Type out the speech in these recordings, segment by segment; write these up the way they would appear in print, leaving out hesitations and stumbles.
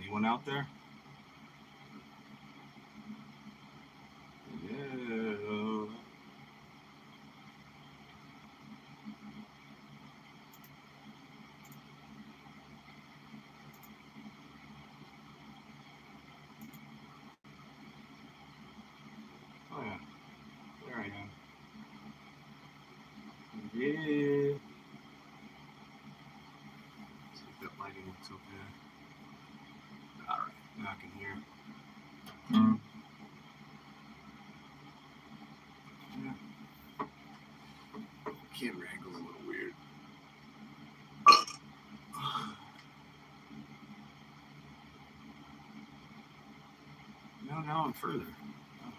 Anyone out there? Yeah. Oh yeah, there I am. Yeah. See if that lighting looks okay. All right, now I can hear. Yeah. Camera angle a little weird. No, now I'm further. Oh,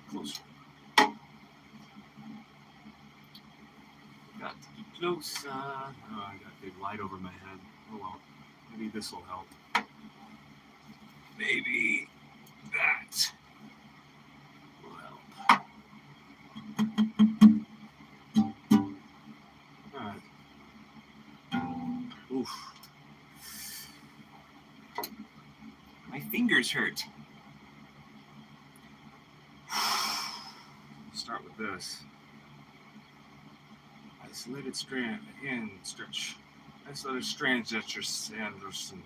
closer. Got to be closer. Oh, I got a big light over my head. Oh well, maybe this will help. Maybe that will help. All right. Oof. My fingers hurt. Start with this. Isolated strand. Again, stretch. Isolated strands that your Sanderson.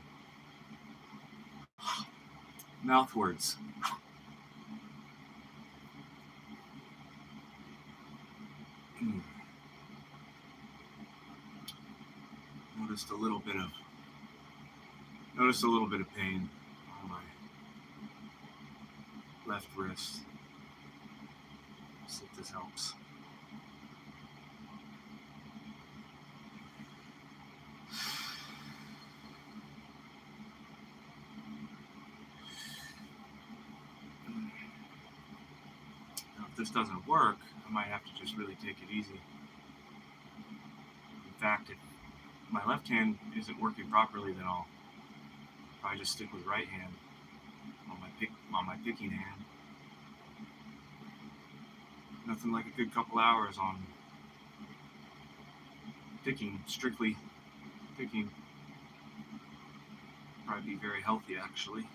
Mouthwords. Noticed a little bit of pain on my left wrist. See if this helps. Now, if this doesn't work, I might have to just really take it easy. In fact, if my left hand isn't working properly, then I'll probably just stick with right hand on my picking hand. Nothing like a good couple hours on picking, strictly picking. Probably be very healthy, actually.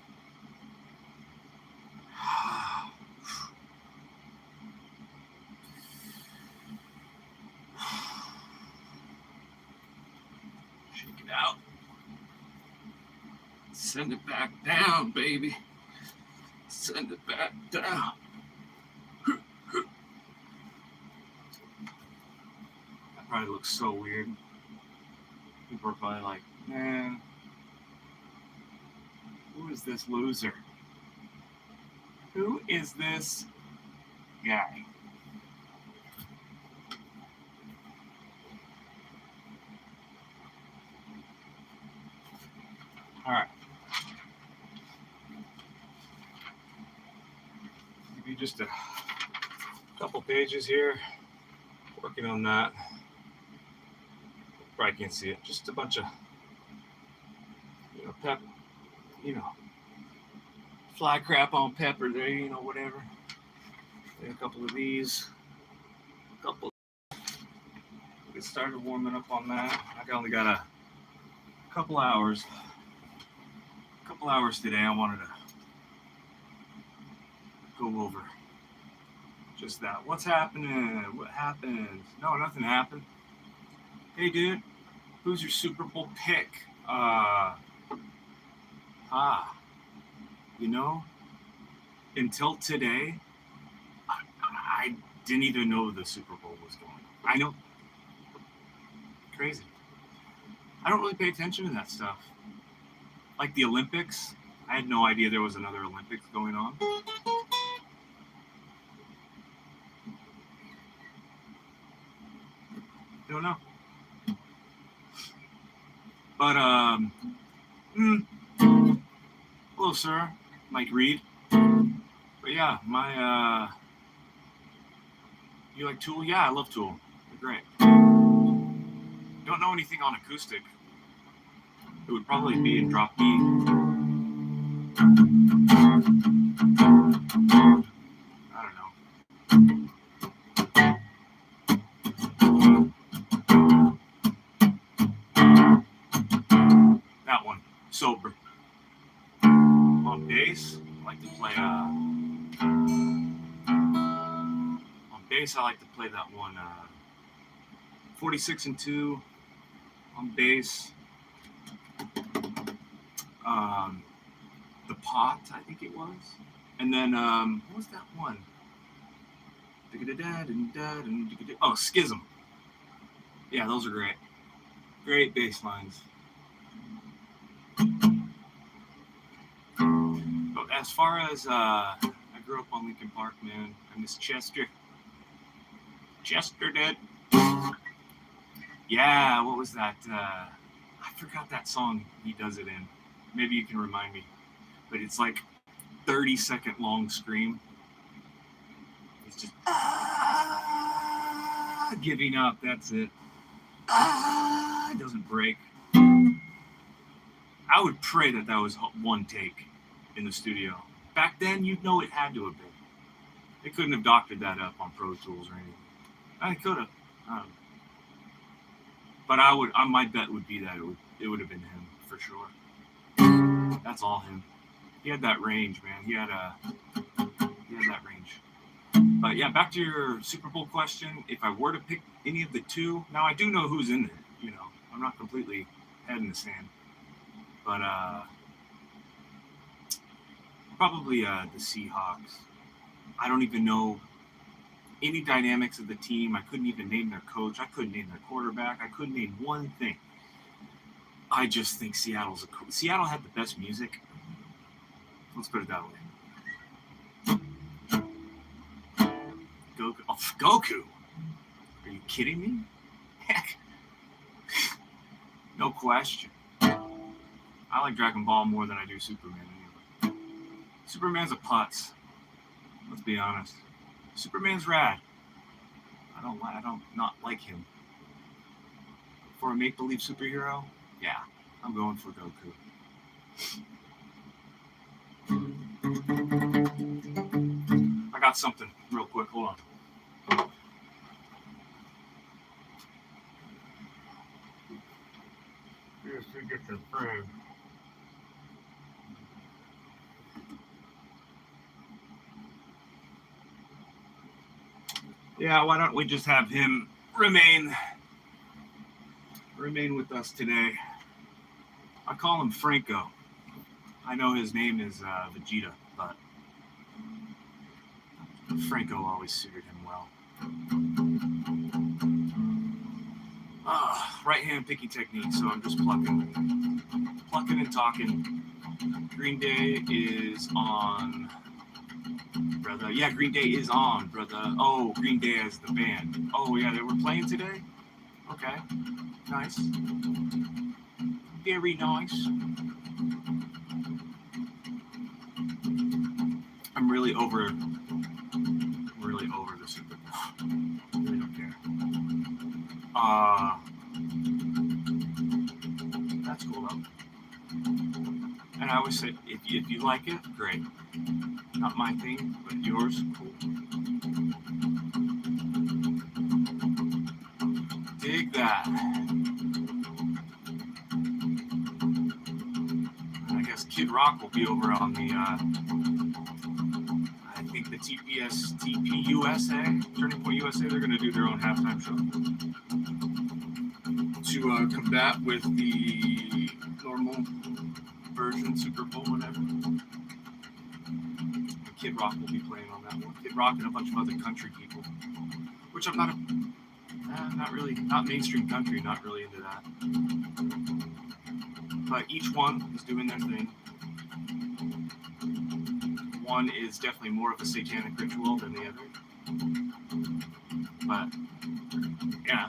Shake it out. Send it back down, baby. Send it back down. That probably looks so weird. People are probably like, man, who is this loser? Who is this guy? All right. Maybe just a couple pages here. Working on that. Probably can't see it. Just a bunch of, fly crap on pepper there, whatever. And a couple of these. Get started warming up on that. I only got a couple hours. Today. I wanted to go over just that. What's happening? What happened? No, nothing happened. Hey, dude, who's your Super Bowl pick? Until today, I didn't even know the Super Bowl was going on. I know. Crazy. I don't really pay attention to that stuff. Like the Olympics, I had no idea there was another Olympics going on. Don't know. But, hello, sir. Mike Reed. But yeah, you like Tool? Yeah, I love Tool. They're great. Don't know anything on acoustic. It would probably be in drop D. I don't know. sober. On bass, I like to play that one 46 and 2 on bass. The Pot, I think it was. And then what was that one? Oh, Schism. Yeah, those are great. Great bass lines. But as far as I grew up on Linkin Park, man. I miss Chester. Chester did. Yeah, what was that? I forgot that song he does it in. Maybe you can remind me. But it's like 30-second long scream. It's just giving up. That's it. It doesn't break. I would pray that was one take in the studio. Back then, you'd know it had to have been. They couldn't have doctored that up on Pro Tools or anything. I could have. But my bet would be that it would have been him for sure. That's all him. He had that range, man. He had that range. But yeah, back to your Super Bowl question. If I were to pick any of the two, now I do know who's in there. You know, I'm not completely head in the sand. But probably the Seahawks. I don't even know any dynamics of the team. I couldn't even name their coach. I couldn't name their quarterback. I couldn't name one thing. I just think Seattle had the best music. Let's put it that way. Goku? Are you kidding me? Heck. No question. I like Dragon Ball more than I do Superman anyway. Superman's a putz. Let's be honest. Superman's rad. I don't not like him. For a make-believe superhero, yeah, I'm going for Goku. I got something real quick. Hold on. Here's to get your friend. Yeah, why don't we just have him remain with us today? I call him Franco. I know his name is Vegeta, but Franco always suited him well. Right hand picking technique, so I'm just plucking and talking. Green Day is on, brother. Yeah, Green Day is on, brother. Oh, Green Day as the band. Oh, yeah, they were playing today? Okay, nice. Very nice. I'm really over the Super Bowl. I really don't care. That's cool though. And I always say, if you like it, great. Not my thing, but yours, cool. Dig that. And I guess Kid Rock will be over on the I think the TP USA, Turning Point USA, they're going to do their own halftime show to combat with the normal version, Super Bowl, whatever. Kid Rock will be playing on that one. Kid Rock and a bunch of other country people, which I'm not mainstream country, not really into that. But each one is doing their thing. One is definitely more of a satanic ritual than the other. But, yeah,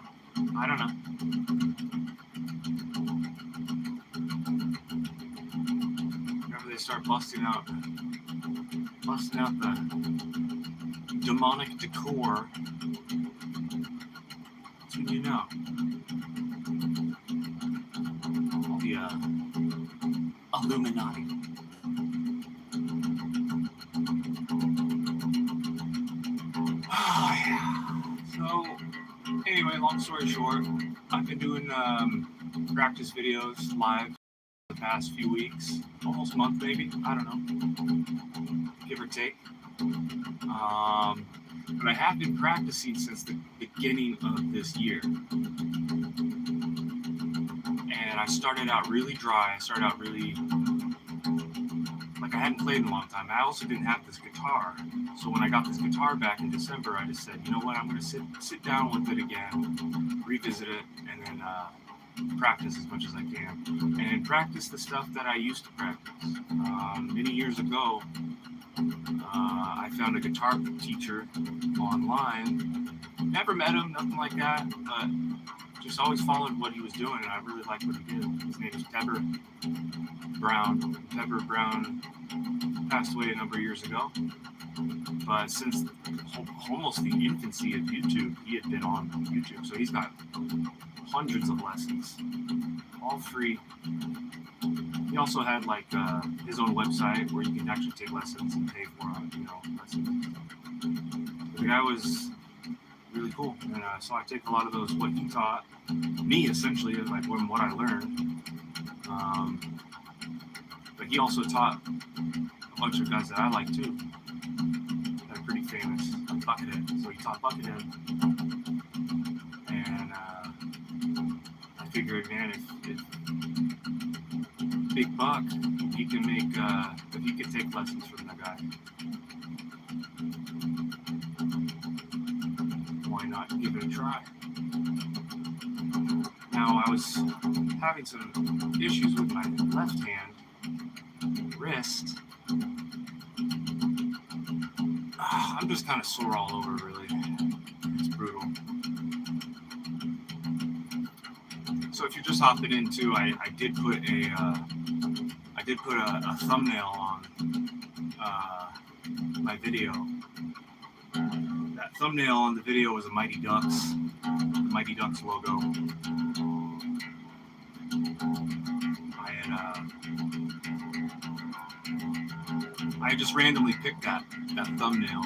I don't know. Whenever they start busting out the demonic decor, that's when you know. All the Illuminati. Anyway, long story short, I've been doing practice videos live the past few weeks, almost month maybe, I don't know, give or take. But I have been practicing since the beginning of this year. And I started out really dry. I started out really, like I hadn't played in a long time. I also didn't have this guitar. So when I got this guitar back in December, I just said, you know what, I'm going to sit down with it again, revisit it, and then practice as much as I can. And practice the stuff that I used to practice. Many years ago, I found a guitar teacher online. Never met him, nothing like that, but just always followed what he was doing, and I really liked what he did. His name is Pepper Brown. Pepper Brown passed away a number of years ago, but since almost the infancy of YouTube, he had been on YouTube, so he's got hundreds of lessons, all free. He also had like his own website where you can actually take lessons and pay for lessons. The guy was really cool, and so I take a lot of those, what he taught me essentially, like what I learned. But he also taught a bunch of guys that I like too. They're pretty famous, like Buckethead. So he taught Buckethead, and I figured, man, if Big Buck, he can make, if he could take lessons from that guy, why not give it a try? Now, I was having some issues with my left hand, wrist. I'm just kind of sore all over, really. It's brutal. So if you're just hopping in too, I did put a thumbnail on my video. That thumbnail on the video was the Mighty Ducks logo. I just randomly picked that thumbnail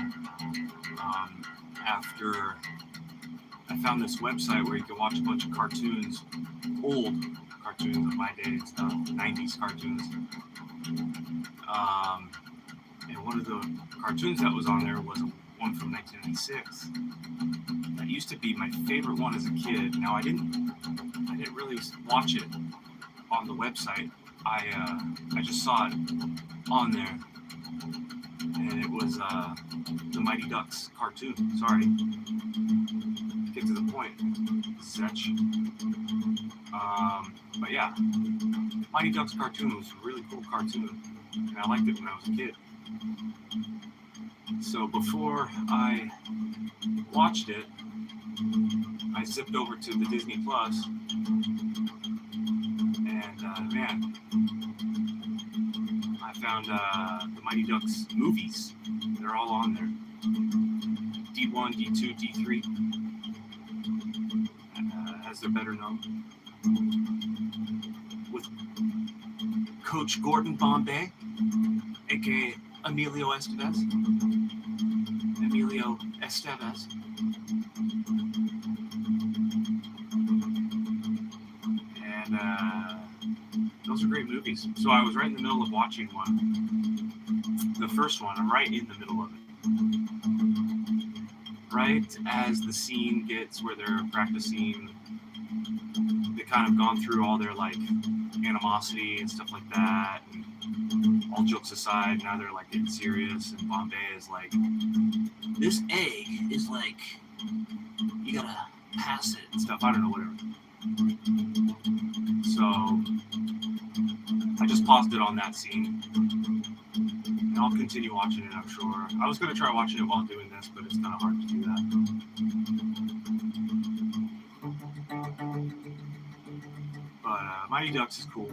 after I found this website where you can watch a bunch of cartoons, old cartoons of my day and stuff, 90s cartoons. And one of the cartoons that was on there was one from 1996. That used to be my favorite one as a kid. Now I didn't really watch it on the website. I just saw it on there, and it was the Mighty Ducks cartoon. Sorry, to get to the point. Setch. But yeah, Mighty Ducks cartoon was a really cool cartoon, and I liked it when I was a kid. So before I watched it, I zipped over to the Disney Plus, and man, I found the Mighty Ducks movies. They're all on there. D1, D2, D3, as they're better known. With Coach Gordon Bombay, aka Emilio Estevez. And those are great movies. So I was right in the middle of watching one. The first one, I'm right in the middle of it. Right as the scene gets where they're practicing, they kind of gone through all their like animosity and stuff like that. And all jokes aside, now they're like getting serious, and Bombay is like, this egg is like, you gotta pass it and stuff. I don't know, whatever. So I just paused it on that scene, and I'll continue watching it, I'm sure. I was gonna try watching it while doing this, but it's kind of hard to do that. But Mighty Ducks is cool.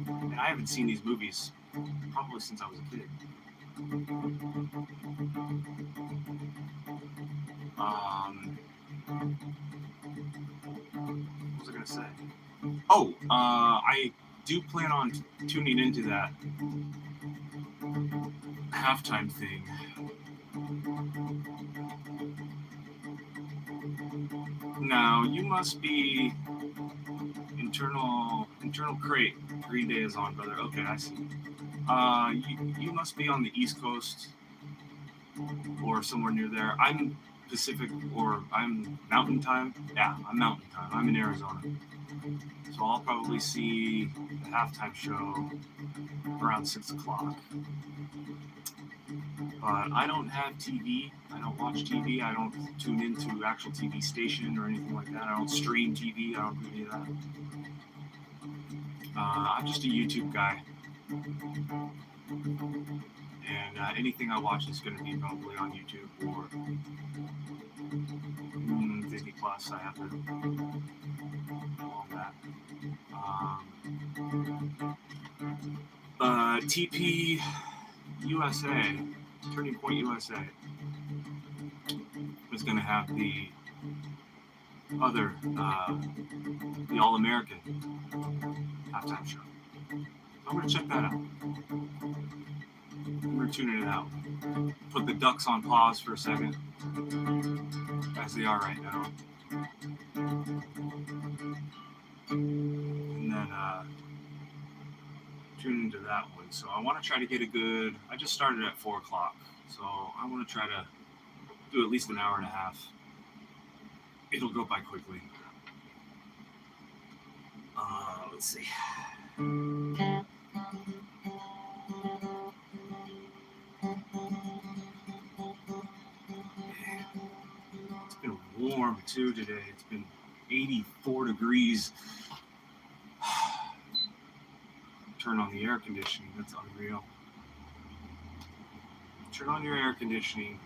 And I haven't seen these movies probably since I was a kid. What was I gonna say? Oh, I do plan on tuning into that halftime thing. Now, you must be in Internal crate. Green Day is on, brother. Okay, I see. You must be on the East Coast or somewhere near there. I'm Pacific or I'm Mountain Time. Yeah, I'm Mountain Time. I'm in Arizona. So I'll probably see the halftime show around 6 o'clock. But I don't have TV. I don't watch TV. I don't tune into actual TV station or anything like that. I don't stream TV. I don't do any of that. I'm just a YouTube guy. And anything I watch is going to be probably on YouTube or Disney Plus. I have to all that. TP USA, Turning Point USA, is going to have the other, the All-American halftime show. I'm going to check that out. I'm going to tune it out. Put the Ducks on pause for a second, as they are right now. And then tune into that one. So I want to try to get a good, I just started at 4 o'clock. So I want to try to do at least an hour and a half. It'll go by quickly. Let's see. It's been warm too today. It's been 84 degrees. Turn on the air conditioning. That's unreal. Turn on your air conditioning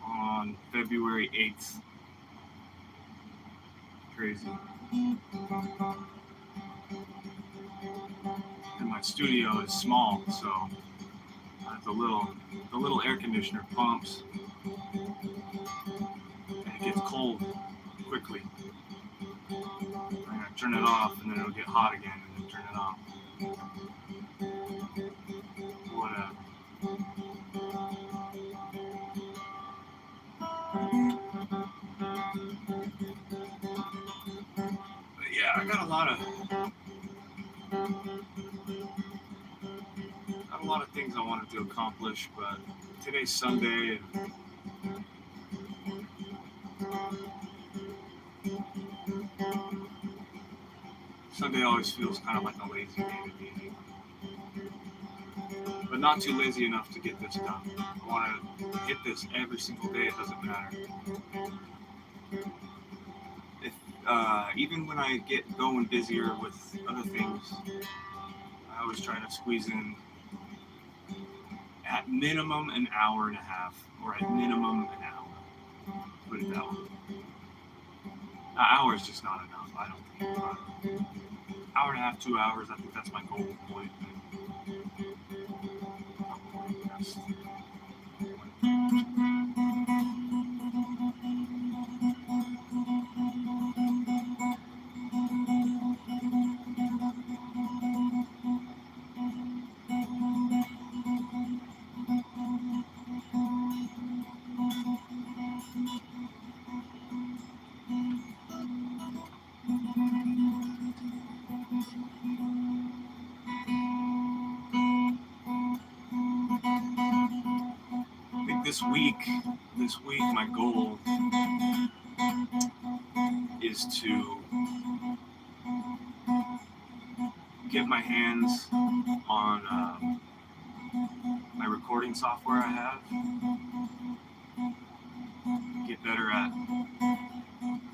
on February 8th. Crazy. And my studio is small, so the little air conditioner pumps, and it gets cold quickly. I'm gonna turn it off, and then it'll get hot again, and then turn it off. Whatever. But yeah, I got a lot of things I wanted to accomplish, but today's Sunday, and Sunday always feels kind of like a lazy day to me. But not too lazy enough to get this done. I want to hit this every single day. It doesn't matter. If even when I get going busier with other things, I always try to squeeze in at minimum an hour and a half, or at minimum an hour. Put it that way. An hour is just not enough, I don't think. Hour and a half, 2 hours, I think that's my goal point. This week, my goal is to get my hands on my recording software I have, get better at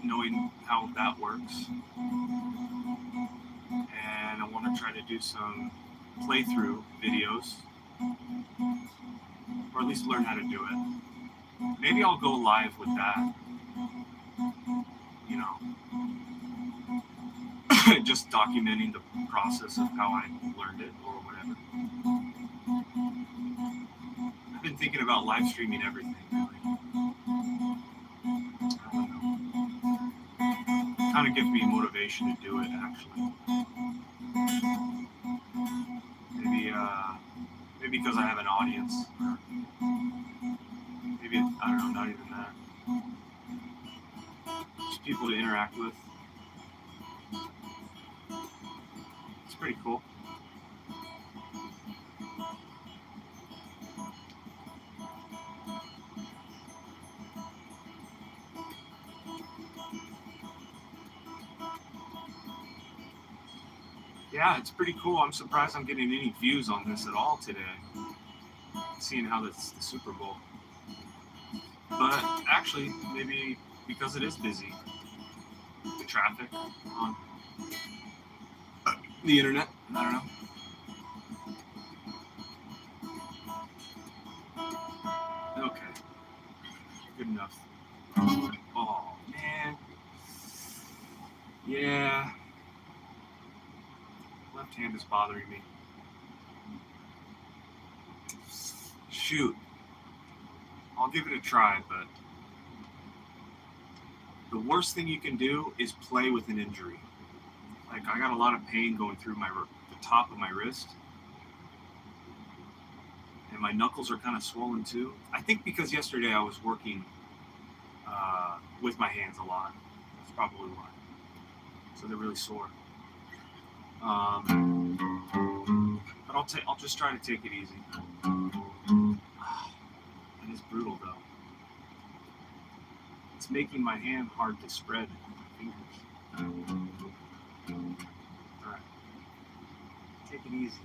knowing how that works, and I want to try to do some playthrough videos, or at least learn how to do it. Maybe I'll go live with that, just documenting the process of how I learned it or whatever. I've been thinking about live streaming everything, really. I don't know. Kind of gives me motivation to do it, actually. Maybe because I have an audience. Maybe, I don't know, not even that. Just people to interact with. pretty cool. Yeah, it's pretty cool. I'm surprised I'm getting any views on this at all today, seeing how it's the Super Bowl. But actually, maybe because it is busy, the traffic on the internet, I don't know. Okay, good enough. Oh, man. Yeah. Left hand is bothering me. Shoot. I'll give it a try, but the worst thing you can do is play with an injury. Like, I got a lot of pain going through the top of my wrist. And my knuckles are kind of swollen too. I think because yesterday I was working with my hands a lot. That's probably why. So they're really sore. But I'll just try to take it easy. It is brutal though. It's making my hand hard to spread my fingers. All right. Take it easy.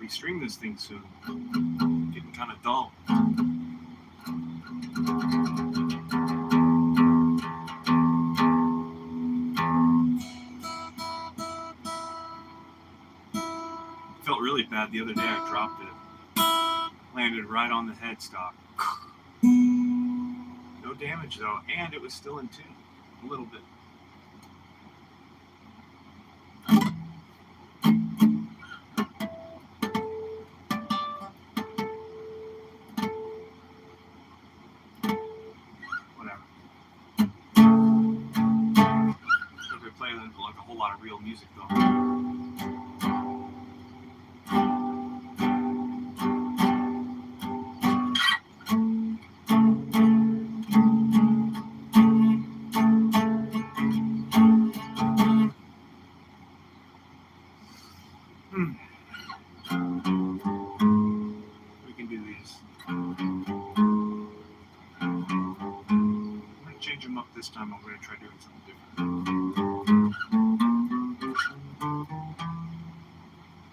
Restream this thing soon. Getting kind of dull. Felt really bad the other day. I dropped it. Landed right on the headstock. No damage though, and it was still in tune. A little bit. Like a whole lot of real music though. We can do these. I'm going to change them up this time. I'm going to try doing something different.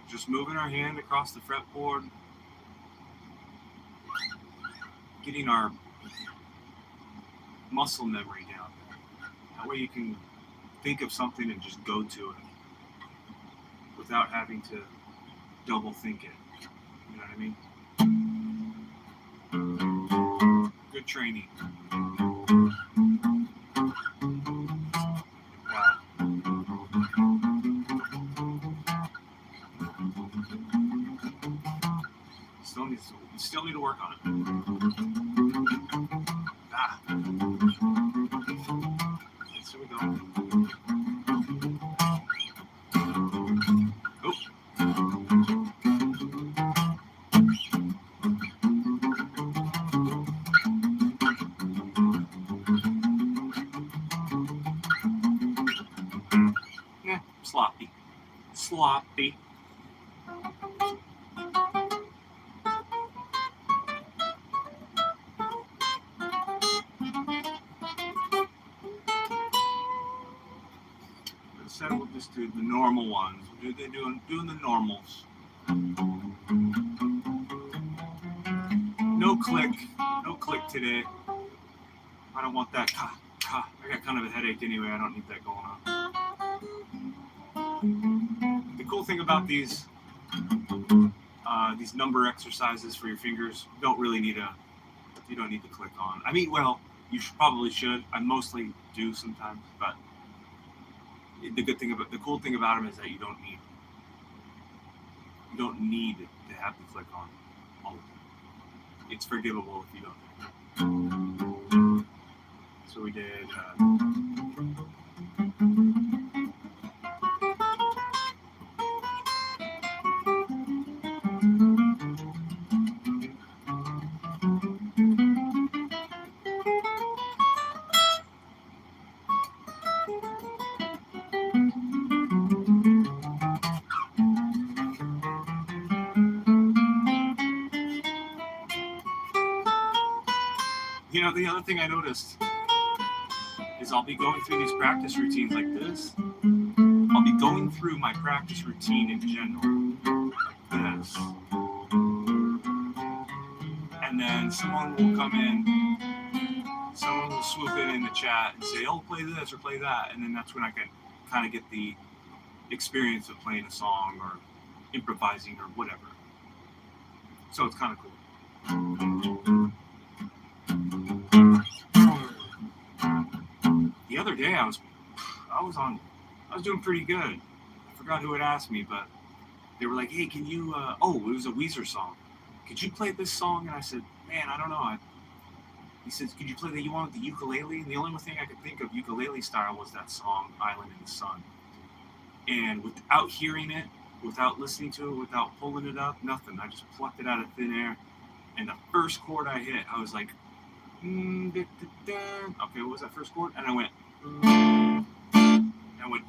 Just moving our hand across the fretboard, getting our muscle memory down. That way you can think of something and just go to it without having to double think it. You know what I mean? Good training. Wow. Still need to work on it. Ah. Yes, here we go. Oh. Yeah, sloppy. Sloppy. Instead we'll just do the normal ones. Doing the normals. No click today. I don't want that. I got kind of a headache anyway. I don't need that going on. The cool thing about these These number exercises for your fingers you don't need to click on. I mean, well, you probably should. I mostly do sometimes, but the cool thing about them is that you don't need to have to click on all of them. It's forgivable if you don't. So we did. The other thing I noticed is I'll be going through these practice routines like this. I'll be going through my practice routine in general, like this. And then someone will come in, someone will swoop in the chat and say, oh, play this or play that. And then that's when I can kind of get the experience of playing a song or improvising or whatever. So it's kind of cool. The other day I was doing pretty good. I forgot who had asked me, but they were like, hey, can you, it was a Weezer song. Could you play this song? And I said, man, I don't know. He said, could you play the one with the ukulele? And the only thing I could think of ukulele style was that song, Island in the Sun. And without hearing it, without listening to it, without pulling it up, nothing. I just plucked it out of thin air. And the first chord I hit, I was like, okay, what was that first chord? And I went,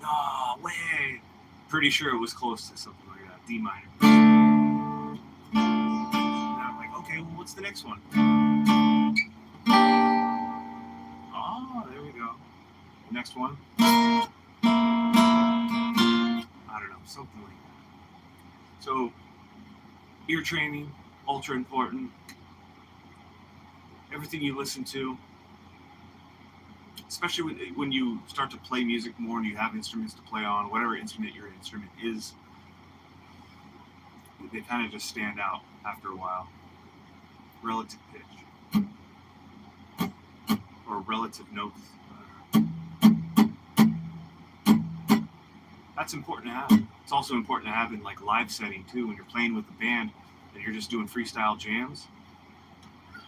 no way. Pretty sure it was close to something like that, D minor. And I'm like, okay, well, what's the next one? Oh, there we go. Next one. I don't know, something like that. So, ear training, ultra important. Everything you listen to, especially when you start to play music more and you have instruments to play on, whatever instrument your instrument is, they kind of just stand out after a while. Relative pitch or relative notes. That's important to have. It's also important to have in like live setting too, when you're playing with the band and you're just doing freestyle jams.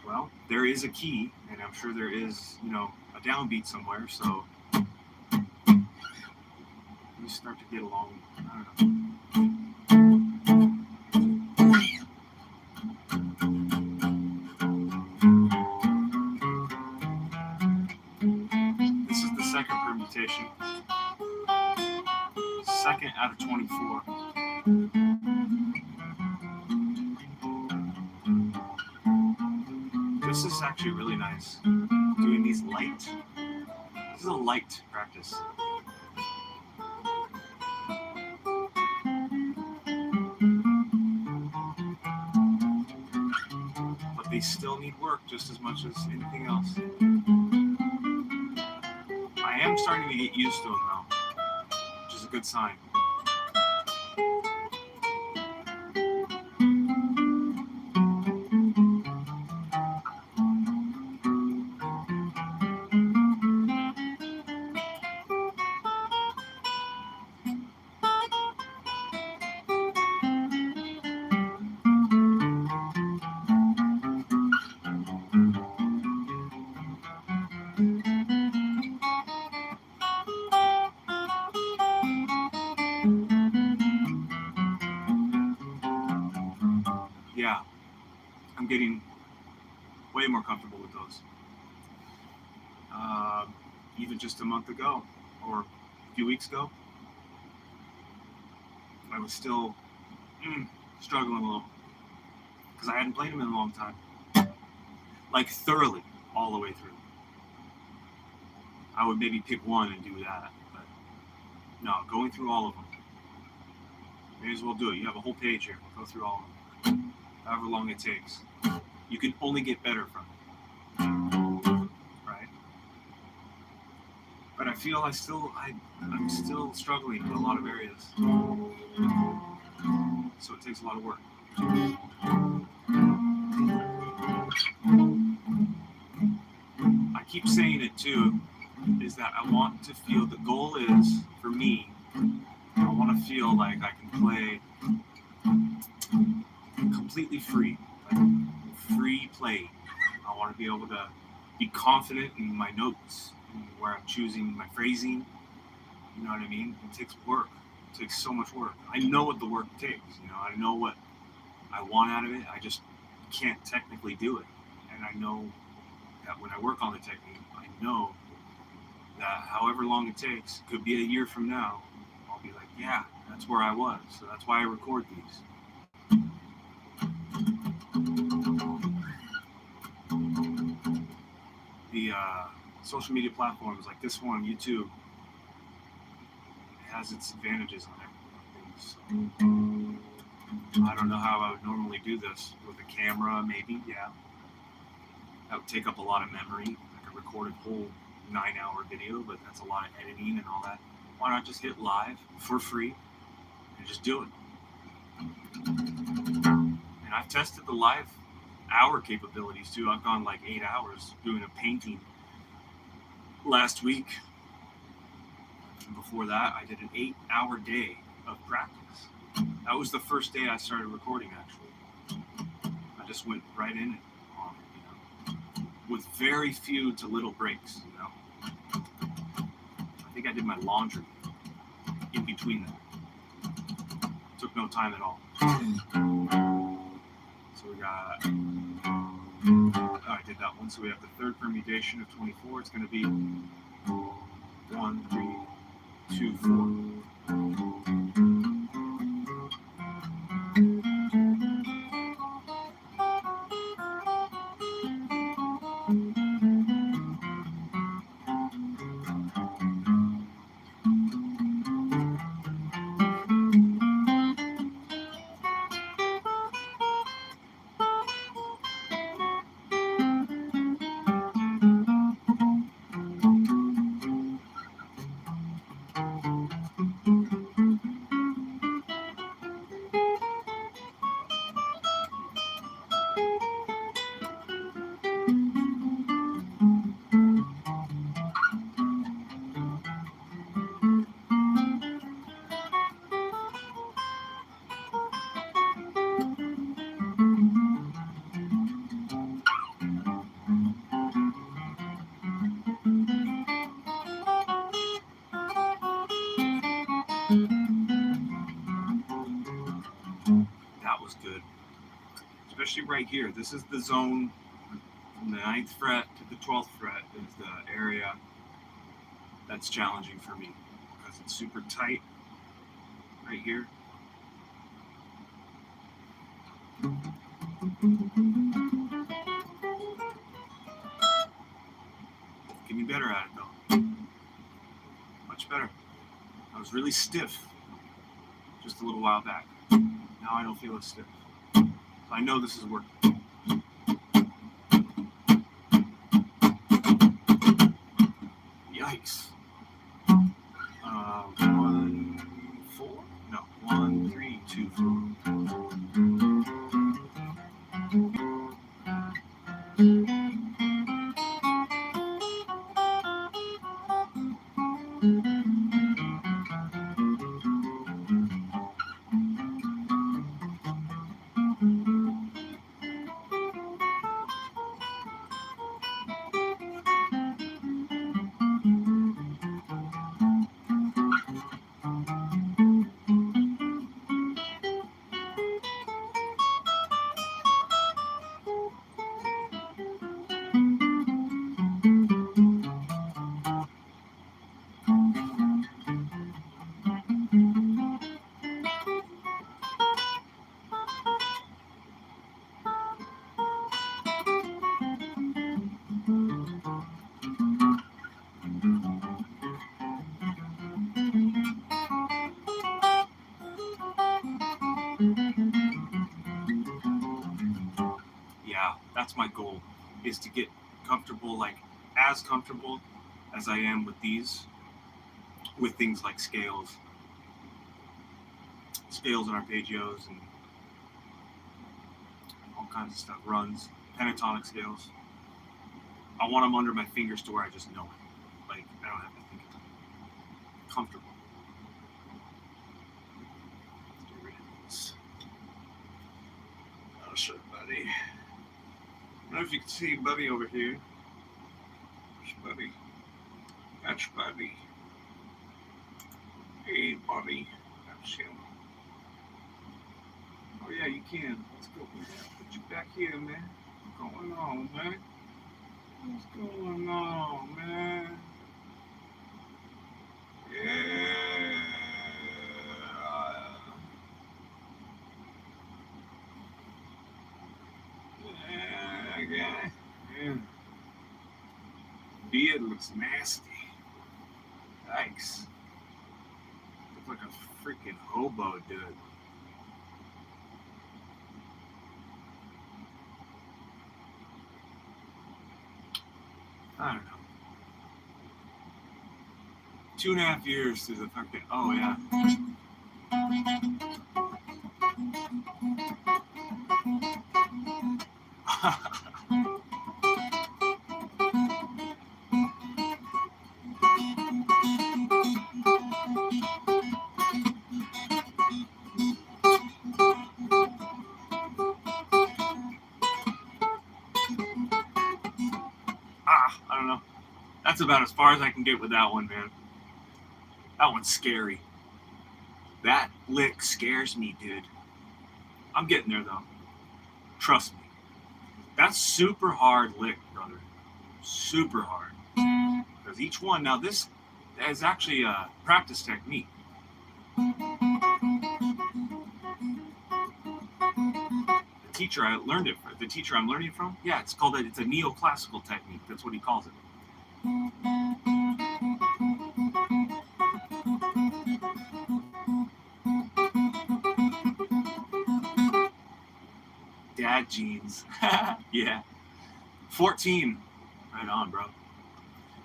Well, there is a key, and I'm sure there is, a downbeat somewhere, so we start to get along. I don't know. This is the second permutation. Second out of 24. This is actually really nice. Doing these light. This is a light practice. But they still need work just as much as anything else. I am starting to get used to them though, which is a good sign. Yeah, I'm getting way more comfortable with those. Even just a month ago or a few weeks ago, I was still struggling a little because I hadn't played them in a long time, like thoroughly all the way through. I would maybe pick one and do that, but no, going through all of them. May as well do it. You have a whole page here. Go through all of them, however long it takes. You can only get better from it, right? But I feel I'm still struggling in a lot of areas, so it takes a lot of work. I keep saying it too, is that I want to feel, the goal is, for me, I want to feel like I can play completely free, like free play. I want to be able to be confident in my notes, and where I'm choosing my phrasing. You know what I mean? It takes work. It takes so much work. I know what the work takes. I know what I want out of it. I just can't technically do it. And I know that when I work on the technique, I know that however long it takes, could be a year from now, I'll be like, yeah, that's where I was. So that's why I record these. The social media platforms like this one, YouTube, it has its advantages on everything. So I don't know how I would normally do this with a camera, maybe, yeah. That would take up a lot of memory. I could record a whole 9-hour video, but that's a lot of editing and all that. Why not just hit live for free and just do it? And I've tested the live hour capabilities too. I've gone like 8 hours doing a painting last week. And before that, I did an 8-hour day of practice. That was the first day I started recording, actually. I just went right in it on it, with very few to little breaks, I think I did my laundry in between them. Took no time at all. So we got, I did that one. So we have the third permutation of 24. It's going to be 1, 3, 2, 4. That was good. Especially right here. This is the zone from the 9th fret to the 12th fret is the area that's challenging for me because it's super tight right here. Get me better at it though. Much better. I was really stiff just a little while back. Now I don't feel as stiff. So I know this is working. Yikes. 1, 4? No, 1, 3, 2, 4. Yeah, that's my goal, is to get comfortable, like as comfortable as I am with these, with things like scales and arpeggios and kinds of stuff, runs, pentatonic scales. I want them under my fingers to where I just know it. Like, I don't have to think about it. Comfortable. Let's get rid of this. I'll show you, buddy. I don't know if you can see Buddy over here. There's Buddy. That's Buddy. Hey, Buddy. That's him. Oh, yeah, you can. Let's go. Put you back here, man. What's going on, man? What's going on, man? Yeah. Yeah. Beard looks nasty. Yikes. Looks like a freaking hobo, dude. I don't know. 2.5 years through the fucking. Oh, yeah. I don't know. That's about as far as I can get with that one, man. That one's scary. That lick scares me, dude. I'm getting there, though. Trust me. That's super hard lick, brother. Super hard. Because each one, now this is actually a practice technique. The teacher I learned it from, the teacher I'm learning from, yeah, it's a neoclassical technique. That's what he calls it. Dad jeans. Yeah. 14. Right on, bro.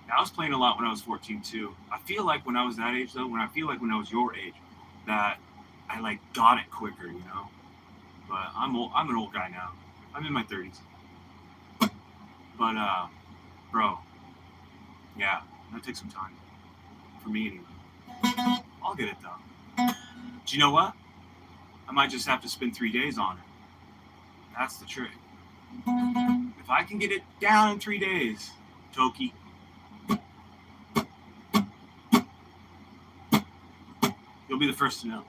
Now, I was playing a lot when I was 14 too. I feel like when I was that age though, when I was your age, that I like got it quicker, you know. But I'm an old guy now. I'm in my 30s. But bro, yeah, that takes some time. For me anyway. I'll get it done. Do you know what? I might just have to spend 3 days on it. That's the trick. If I can get it down in 3 days, Toki, you'll be the first to know.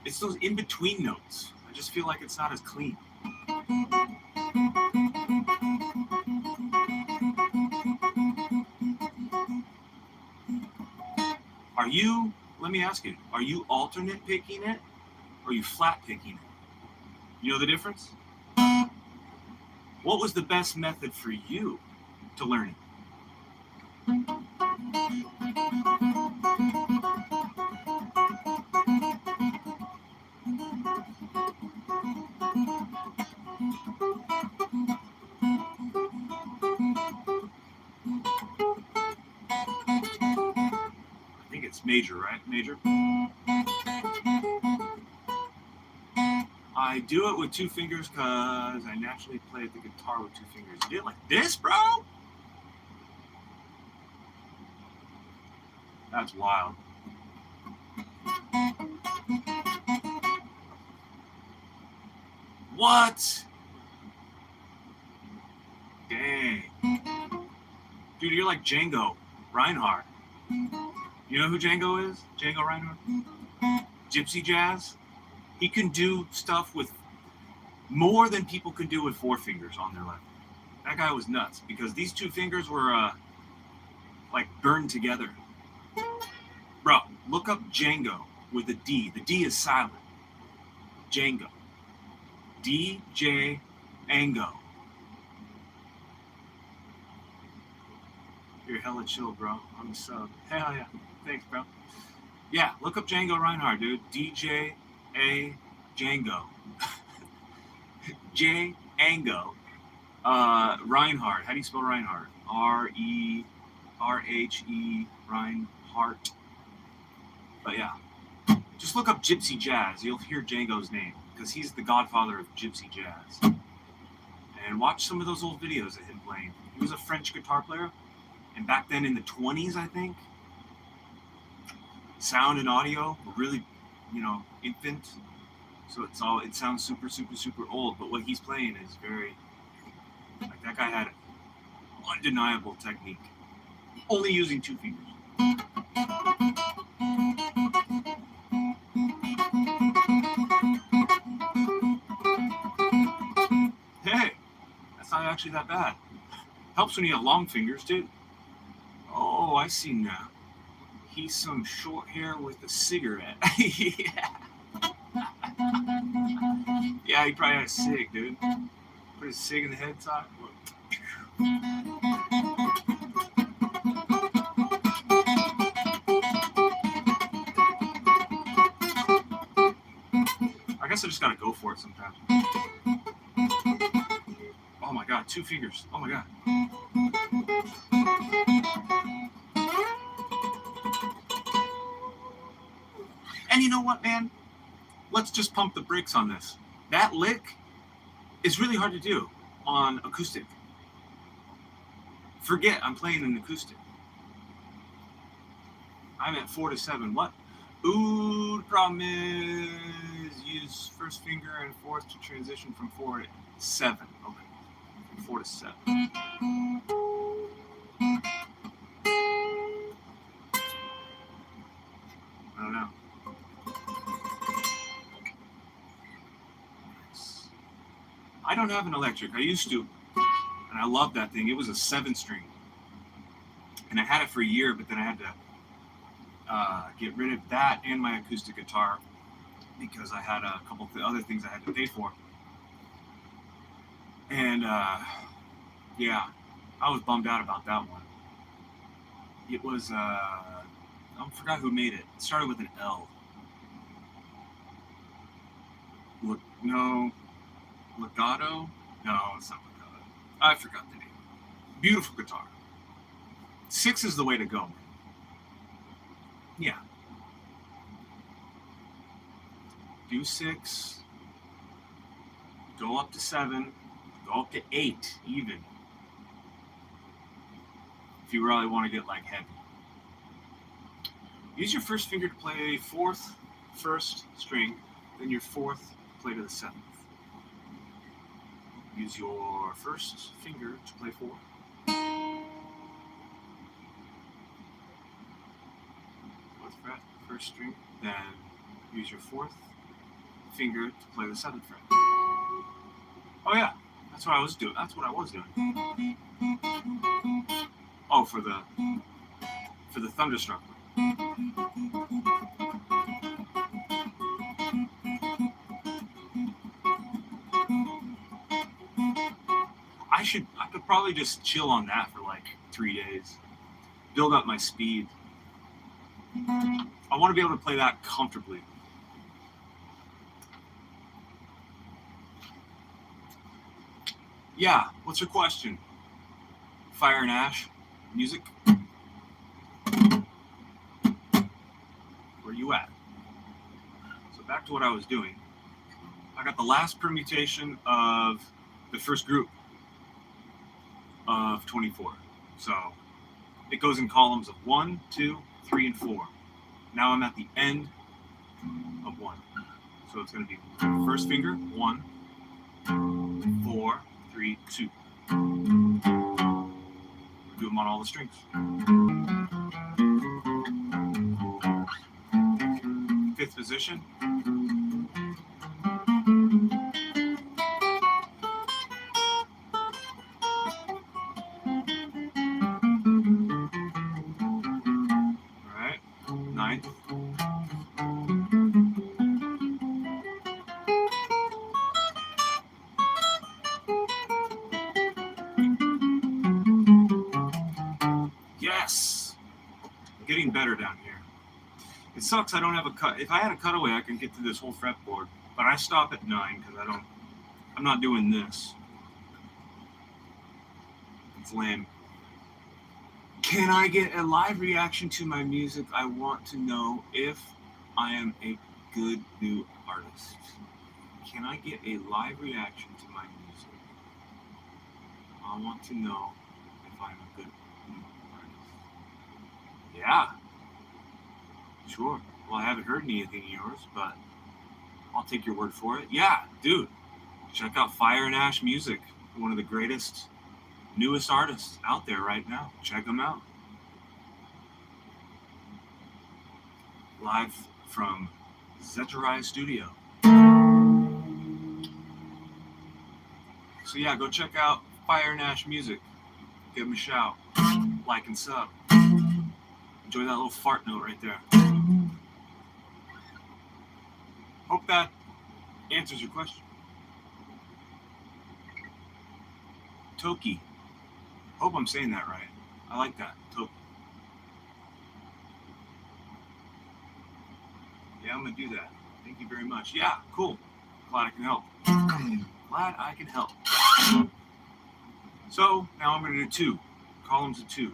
It's those in-between notes. I just feel like it's not as clean. Let me ask you, are you alternate picking it or are you flat picking it? You know the difference? What was the best method for you to learn it? I think it's major, right? Major? I do it with 2 fingers because I naturally play the guitar with 2 fingers. You did it like this, bro? That's wild. What? Dang. Dude, you're like Django Reinhardt. You know who Django is? Django Reinhardt? Gypsy Jazz? He can do stuff with more than people can do with 4 fingers on their left. That guy was nuts because these 2 fingers were like burned together. Bro, look up Django with a D. The D is silent. Django. DJ Ango. You're hella chill, bro. I'm a sub. Hell yeah. Thanks, bro. Yeah, look up Django Reinhardt, dude. DJ A Django. J Ango. Reinhardt. How do you spell Reinhardt? R-E-R-H-E Reinhardt. But yeah, Just look up Gypsy Jazz. You'll hear Django's name because he's the godfather of Gypsy Jazz. And watch some of those old videos of him playing. He was a French guitar player, and back then in the 20s, I think, sound and audio were really, infant. So it sounds super, super, super old. But what he's playing is very, like, that guy had undeniable technique. Only using 2 fingers. Hey, that's not actually that bad. Helps when you have long fingers too. Oh, I see now. He's some short hair with a cigarette. Yeah. Yeah, he probably had a cig, dude. Put his cig in the head top. I guess I just gotta go for it sometimes. Oh my god, 2 fingers. Oh my god. And you know what, man? Let's just pump the brakes on this. That lick is really hard to do on acoustic. Forget I'm playing an acoustic. I'm at 4 to 7. What? Ooh, the problem is use first finger and fourth to transition from 4 to 7. Okay. From 4 to 7. I don't know. I don't have an electric. I used to. And I loved that thing. It was a 7-string. And I had it for a year, but then I had to get rid of that and my acoustic guitar because I had a couple of other things I had to pay for. And yeah, I was bummed out about that one. It was, I forgot who made it. It started with an L. Legato? No, it's not Legato. I forgot the name. Beautiful guitar. 6 is the way to go. Yeah. Do 6. Go up to 7. Go up to 8 even. If you really want to get like heavy. Use your first finger to play 4th, 1st string, then your 4th play to the 7th. Use your first finger to play 4. 4th fret, 1st string, then use your 4th finger to play the 7th fret. Oh yeah, that's what I was doing. Oh, for the Thunderstruck. I could probably just chill on that for like 3 days. Build up my speed. I want to be able to play that comfortably. Yeah, what's your question? Fire and Ash? Music? Where you at? So back to what I was doing. I got the last permutation of the first group of 24. So it goes in columns of 1, 2, 3, and 4. Now I'm at the end of 1. So it's going to be first finger, 1, 4, 3, 2. Do them on all the strings. 5th position. Alright, 9th. Yes! Getting better down here. It sucks I don't have a cut. If I had a cutaway, I can get to this whole fretboard. But I stop at 9 because I'm not doing this. It's lame. Can I get a live reaction to my music? I want to know if I am a good new artist. Can I get a live reaction to my music? I want to know if I'm a good new artist. Yeah, sure. Well, I haven't heard anything of yours, but I'll take your word for it. Yeah, dude, check out Fire and Ash Music, one of the greatest, newest artists out there right now. Check them out. Live from Zetterai Studio. So yeah, go check out Fire and Ash Music. Give them a shout. Like and sub. Enjoy that little fart note right there. Hope that answers your question. Toki. Hope I'm saying that right. I like that. Toki. Yeah, I'm going to do that. Thank you very much. Yeah, cool. Glad I can help. Glad I can help. So now I'm going to do 2 columns of 2.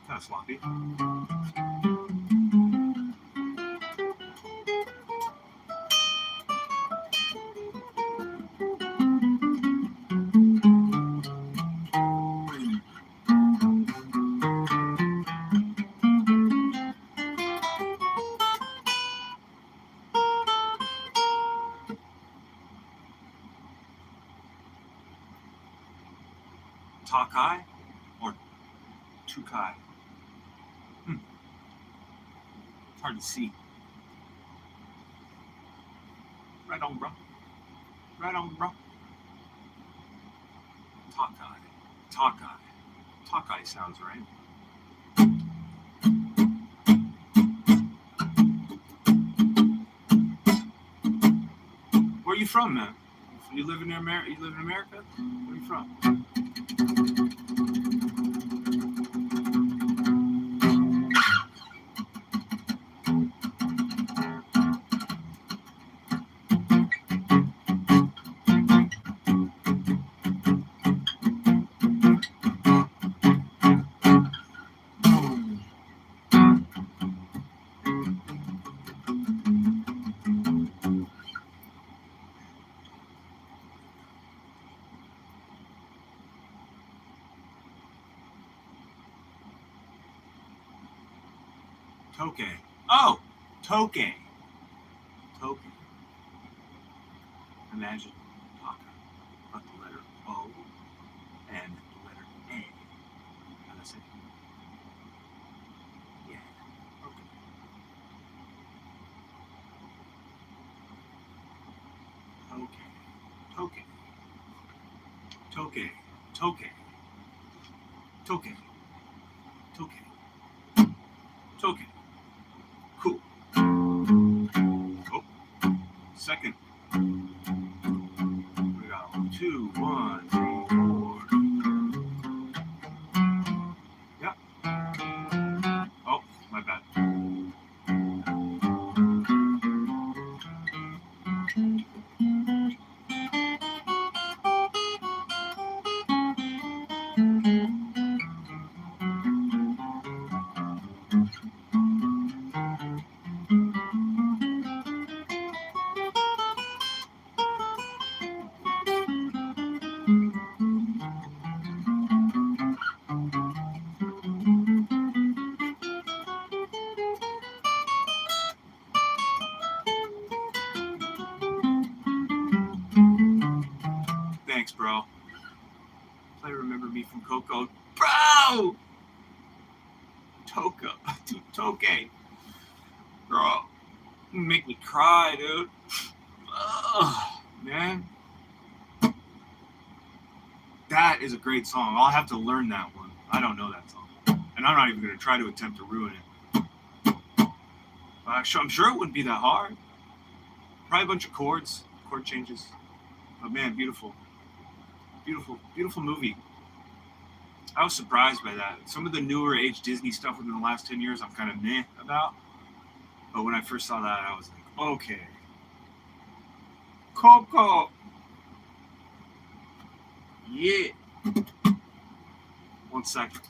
Kind of sloppy. Takai or Tukai? It's hard to see. Right on, bro. Right on, bro. Takai. Takai. Takai sounds right. Where are you from, man? You live in America? You live in America? Where are you from? Toke. Oh, Toke. Toke. Imagine Taka, but the letter O and the letter A. And I said, yeah, okay. Toke. Toke. Toke. Toke. Toke. Toke. Toke. Cool. Oh, second. We got 2, 1, 3, 4. Yep. Oh, my bad. Thanks, bro. Play Remember Me from Coco. Bro! Toka. Toke. Bro. Make me cry, dude. Ugh, man. That is a great song. I'll have to learn that one. I don't know that song. And I'm not even going to try to attempt to ruin it. I'm sure it wouldn't be that hard. Probably a bunch of chord changes. But man, beautiful. Beautiful, beautiful movie. I was surprised by that. Some of the newer age Disney stuff within the last 10 years, I'm kind of meh about. But when I first saw that, I was like, okay. Coco. Yeah. 1 second.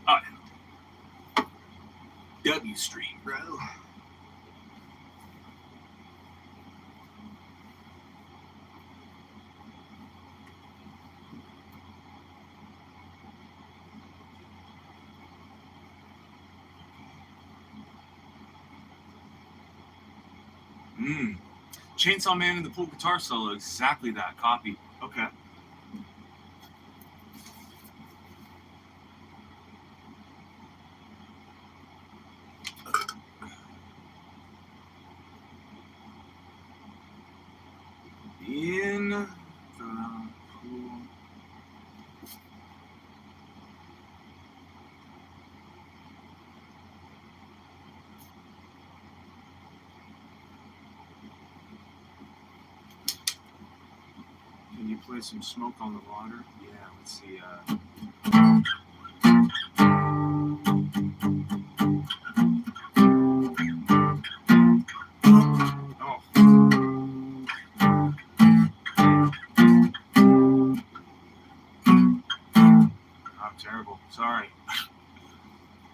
Oh, W Street, bro. Chainsaw Man and the Pool Guitar Solo, exactly that copy. Okay. In the pool. Can you play some Smoke on the Water? Yeah, let's see. Oh, terrible. Sorry.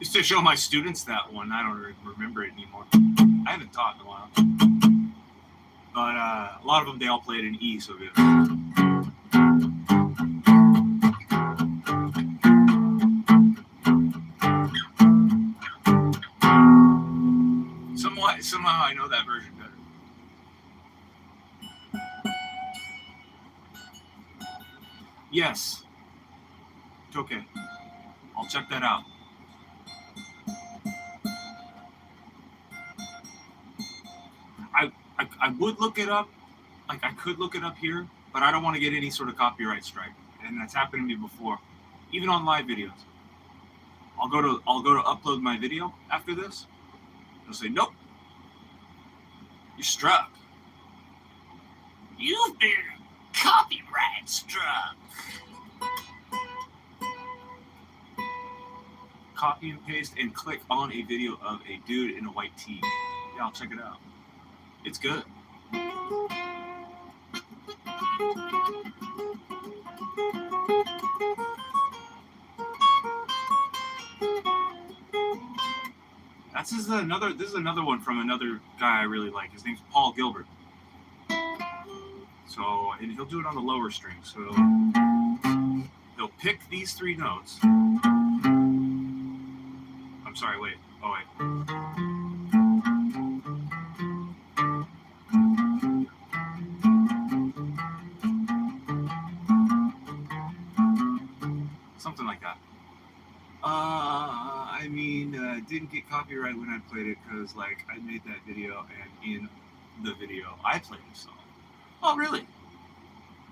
Used to show my students that one. I don't remember it anymore. I haven't taught in a while. But a lot of them, they all played in E, so good. Somehow I know that version better. Yes. It's okay. I'll check that out. I would look it up. Like, I could look it up here, but I don't want to get any sort of copyright strike. And that's happened to me before. Even on live videos. I'll go to upload my video after this. They'll say, nope. You're struck. You've been copyright struck. Copy and paste and click on a video of a dude in a white tee. Yeah, I'll check it out. It's good. This is another one from another guy I really like. His name's Paul Gilbert. So, and he'll do it on the lower string. So he'll pick these three notes. I'm sorry, wait. Oh, wait. Something like that. Didn't get copyright when I played it because, like, I made that video and in the video I played the song. Oh, really?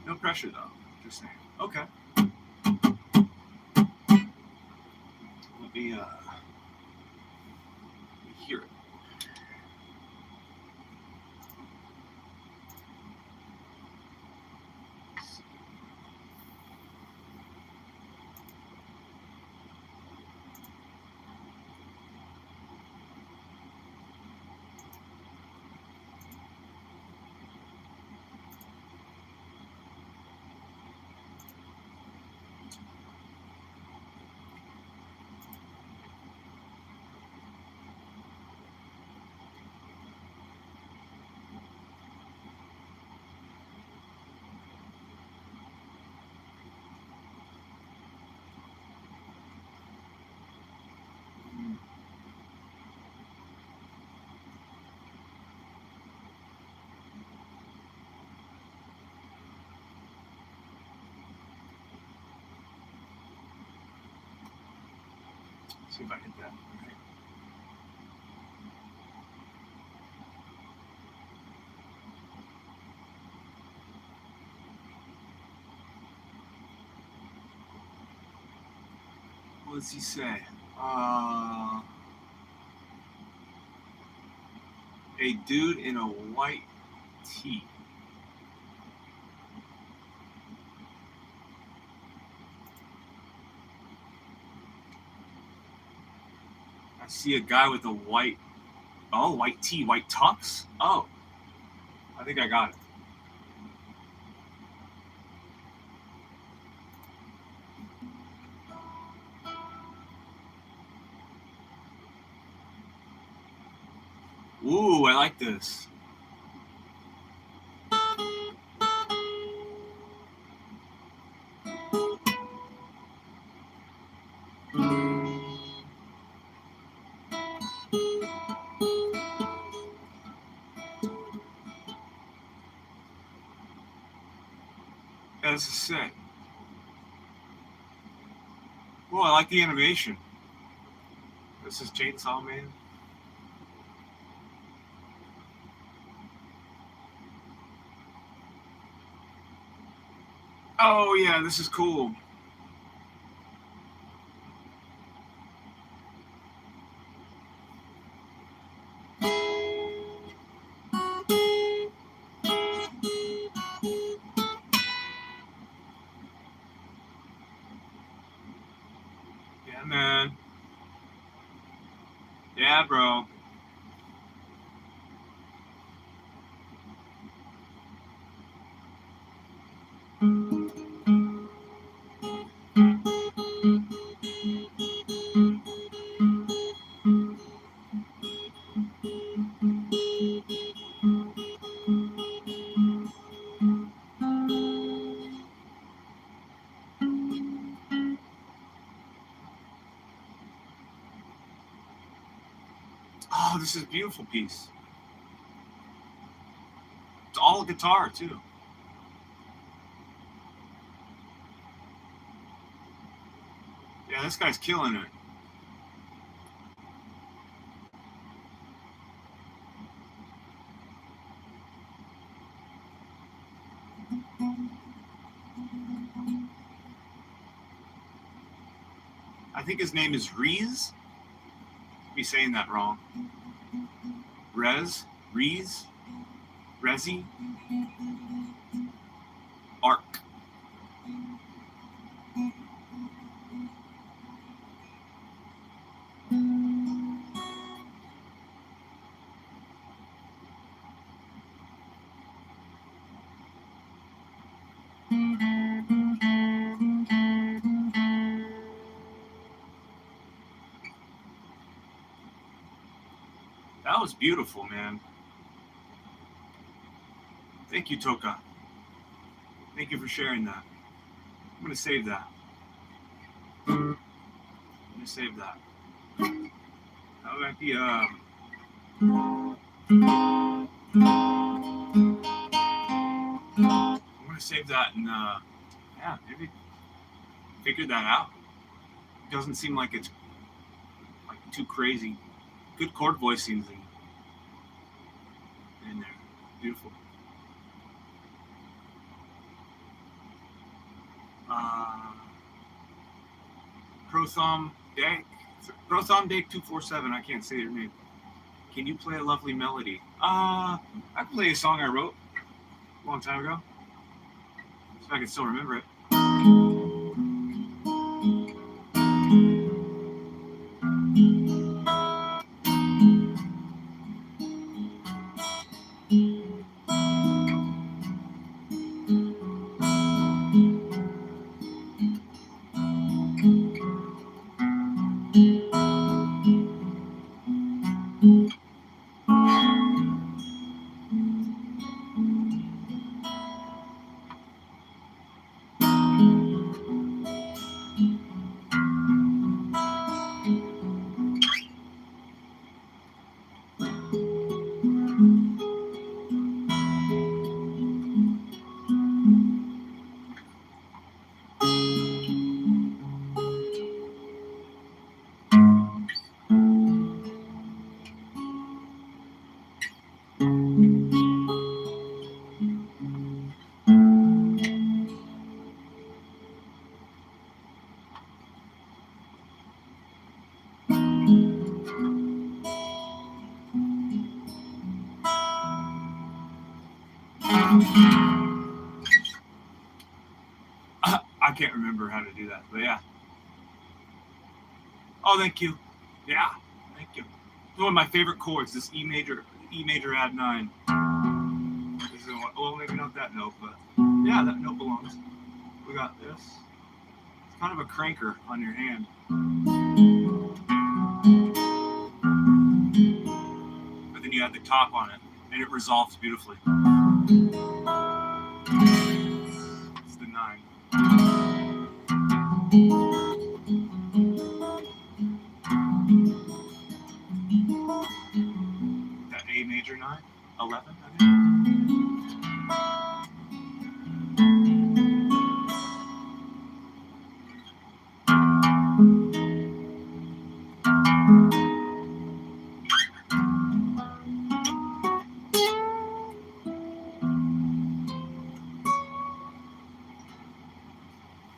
No pressure, though. Just saying. Okay. Let me hear it. See if I hit that. What does he say? A dude in a white tee. I see a guy with a white tee, white tux. Oh, I think I got it. Ooh, I like this. Yeah, this is sick. Well, I like the animation. This is Chainsaw Man. Oh yeah, this is cool. Yeah, man. Yeah, bro. Oh, this is a beautiful piece. It's all guitar too. Yeah, this guy's killing it. I think his name is Reez. Be saying that wrong. Reez, Rezi, Arc. That was beautiful, man. Thank you, Toka. Thank you for sharing that. I'm gonna save that. I'm gonna save that. That might be I'm gonna save that and yeah, maybe figure that out. It doesn't seem like it's like too crazy. Good chord voicings in there. Beautiful. Prothom Deck. Prothom Deck 247. I can't say your name. Can you play a lovely melody? I play a song I wrote a long time ago. So I can still remember it. I can't remember how to do that, but yeah. Oh, thank you. Yeah, thank you. One of my favorite chords, this E major add 9. This is well, maybe not that note, but yeah, that note belongs. We got this. It's kind of a cranker on your hand. But then you have the top on it, and it resolves beautifully. It's the 9. That A major 9? 11, I think.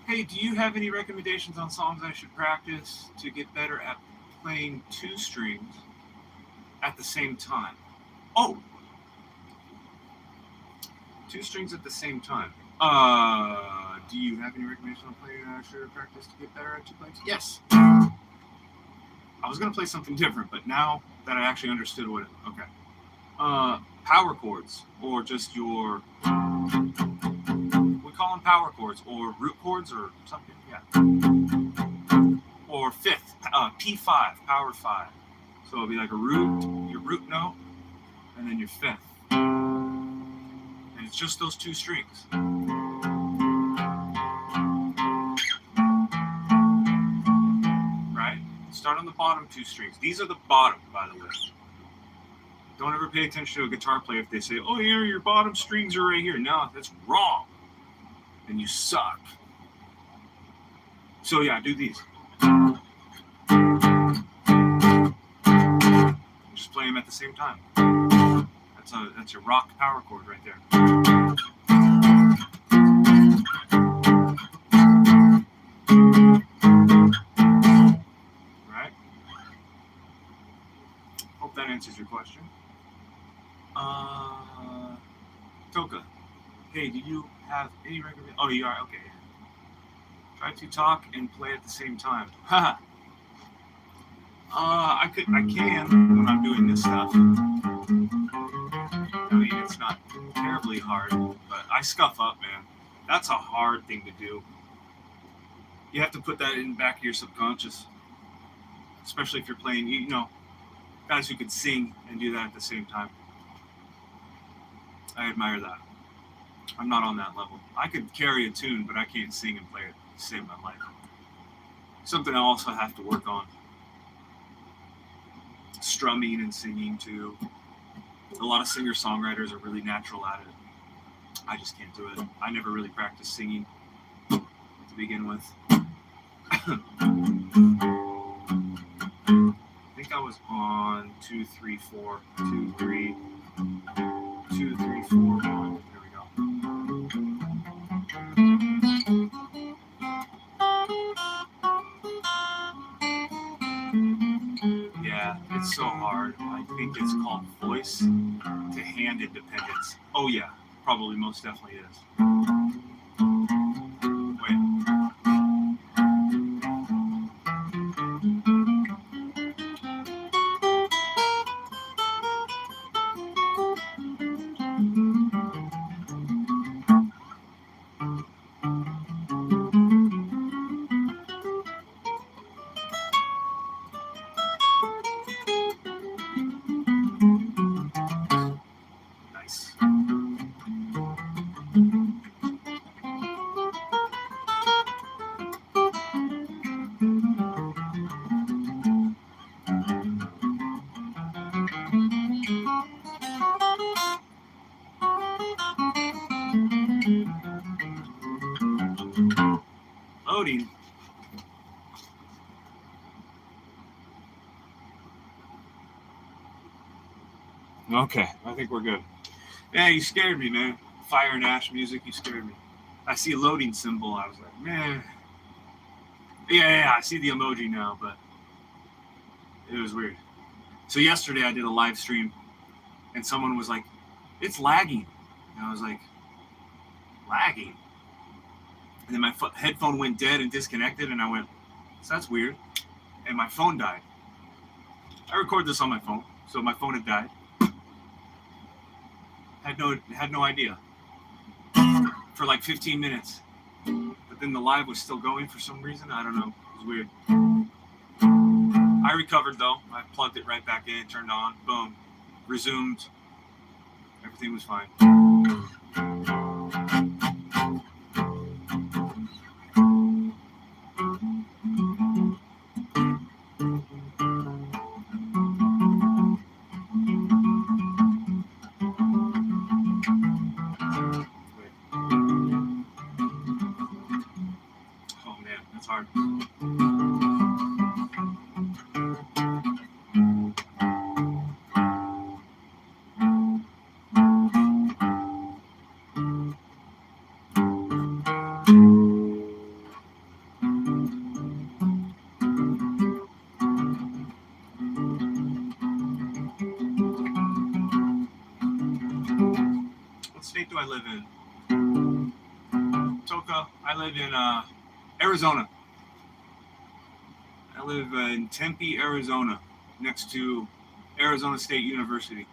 Hey, do you have any recommendations on songs I should practice to get better at playing 2 strings at the same time? Oh! 2 strings at the same time. Do you have any recommendations on playing I should practice to get better at 2 playing? Yes! I was going to play something different, but now that I actually understood what it... Okay. Power chords, or just your... We call them power chords, or root chords, or something, yeah. Or fifth, P5, power 5. So it'll be like a root, your root note, and then your fifth. And it's just those 2 strings. Right? Start on the bottom 2 strings. These are the bottom, by the way. Don't ever pay attention to a guitar player if they say, oh, here, your bottom strings are right here. No, that's wrong. And you suck. So yeah, do these. Just play them at the same time. That's your rock power chord right there. Right? Hope that answers your question. Toka. Hey, do you have any recommendation? Oh, you are? Okay. Try to talk and play at the same time. Haha. I can when I'm doing this stuff. I mean, it's not terribly hard, but I scuff up, man. That's a hard thing to do. You have to put that in the back of your subconscious, especially if you're playing, you know, guys who could sing and do that at the same time. I admire that. I'm not on that level. I could carry a tune, but I can't sing and play it to save my life. Something I also have to work on. Strumming and singing too. A lot of singer-songwriters are really natural at it. I just can't do it. I never really practiced singing to begin with. I think I was on 2, 3, 4, 2, 3, 2, 3, 4, 1. Here we go. Yeah, it's so hard. I think it's called voice to hand independence. Oh yeah, probably most definitely is. Wait. Nice. Loading. Okay, I think we're good. Yeah, you scared me, man. Fire and Ash music, you scared me. I see a loading symbol. I was like, man. Yeah, I see the emoji now, but it was weird. So yesterday I did a live stream, and someone was like, it's lagging. And I was like, lagging. And then my headphone went dead and disconnected, and I went, so that's weird. And my phone died. I recorded this on my phone, so my phone had died. Had no idea. For like 15 minutes. But then the live was still going for some reason. I don't know. It was weird. I recovered though. I plugged it right back in, turned on, boom, resumed. Everything was fine. Oh man, that's hard. What state do I live in? Toka. I live in Arizona. I live in Tempe, Arizona, next to Arizona State University.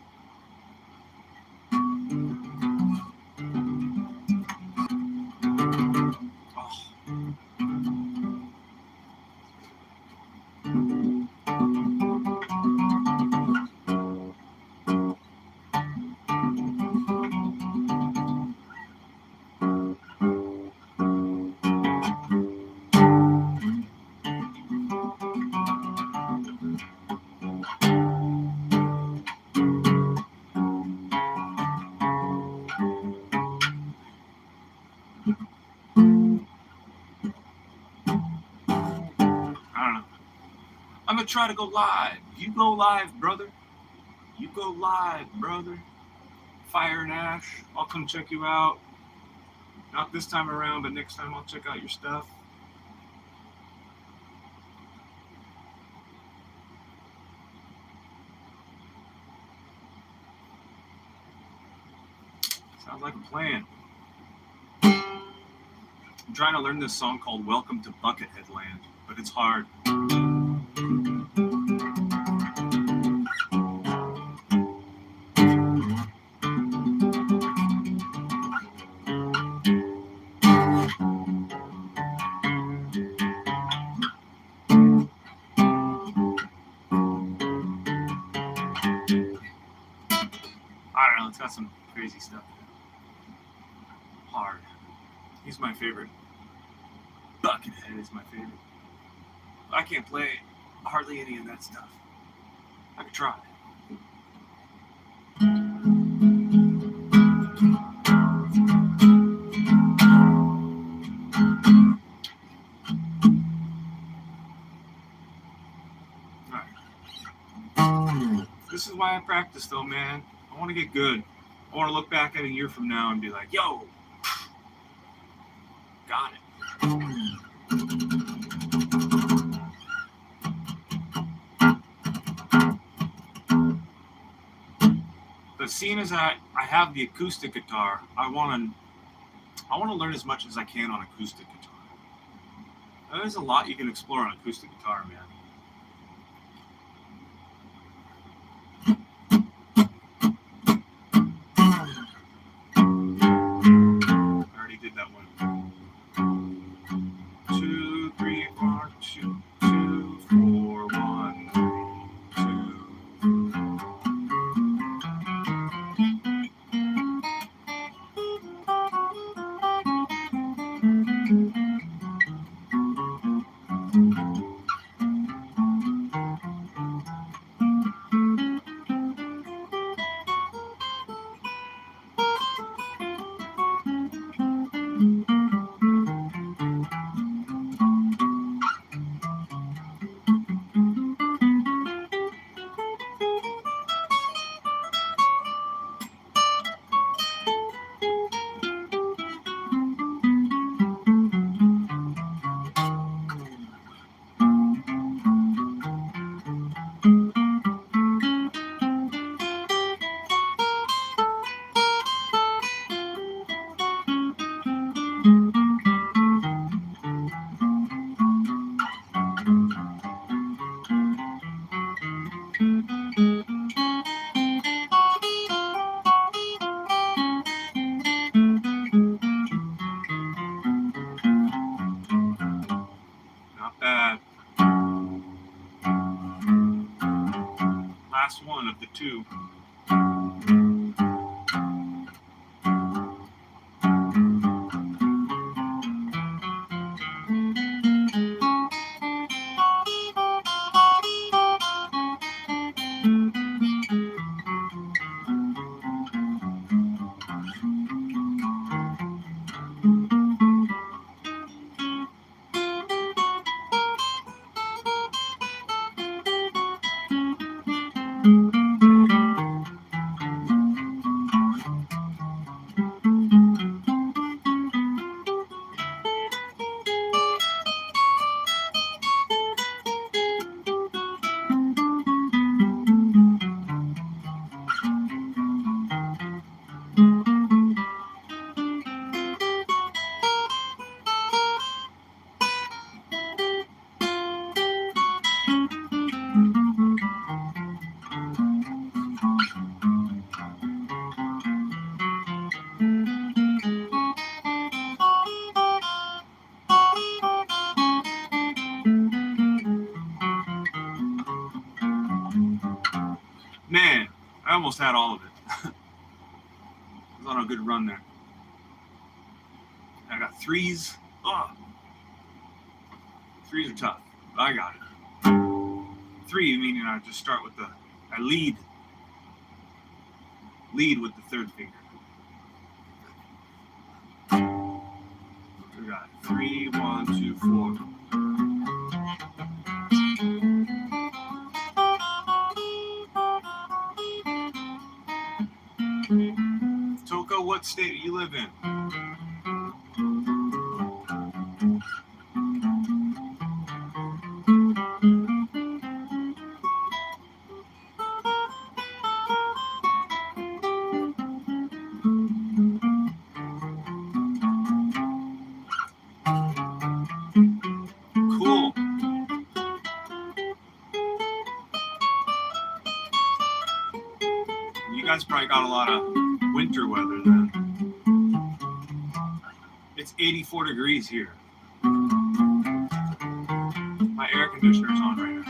I'm gonna try to go live. You go live, brother. You go live, brother. Fire and Ash, I'll come check you out. Not this time around, but next time I'll check out your stuff. Sounds like a plan. I'm trying to learn this song called Welcome to Buckethead Land, but it's hard. I don't know, it's got some crazy stuff. Hard. He's my favorite. Buckethead is my favorite. I can't play hardly any of that stuff. I could try. Alright. This is why I practice though, man. I want to get good. I want to look back at a year from now and be like, yo, got it. But seeing as I have the acoustic guitar, I want to learn as much as I can on acoustic guitar. There's a lot you can explore on acoustic guitar, man. Did that one. 2, 3, 4, 2, 2, 4, 1, 2. Last one of the two. Man, I almost had all of it. I was on a good run there. I got threes. Oh. Threes are tough. I got it. Three, meaning I just start with I lead with the third finger. We got 3, 1, 2, 4. Toka, what state do you live in? Cool. You guys probably got a lot of winter weather then. It's 84 degrees here. My air conditioner's on right now.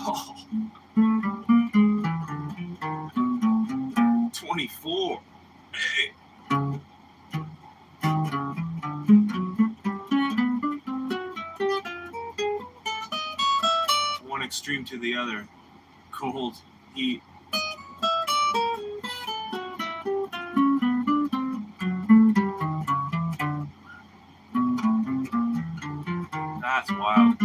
Oh. 24. Hey. One extreme to the other. Cold, heat. That's wild.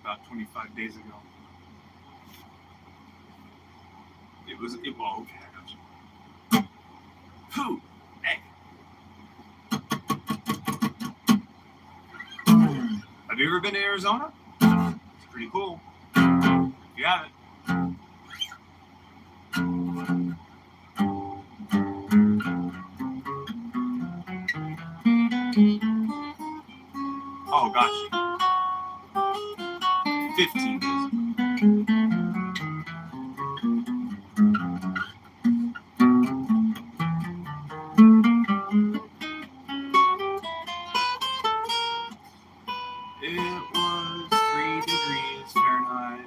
about 25 days ago. Well, okay, I got you. Phew, hey. Have you ever been to Arizona? It's pretty cool. If you haven't. Oh, gotcha. 15 days. It was 3 degrees Fahrenheit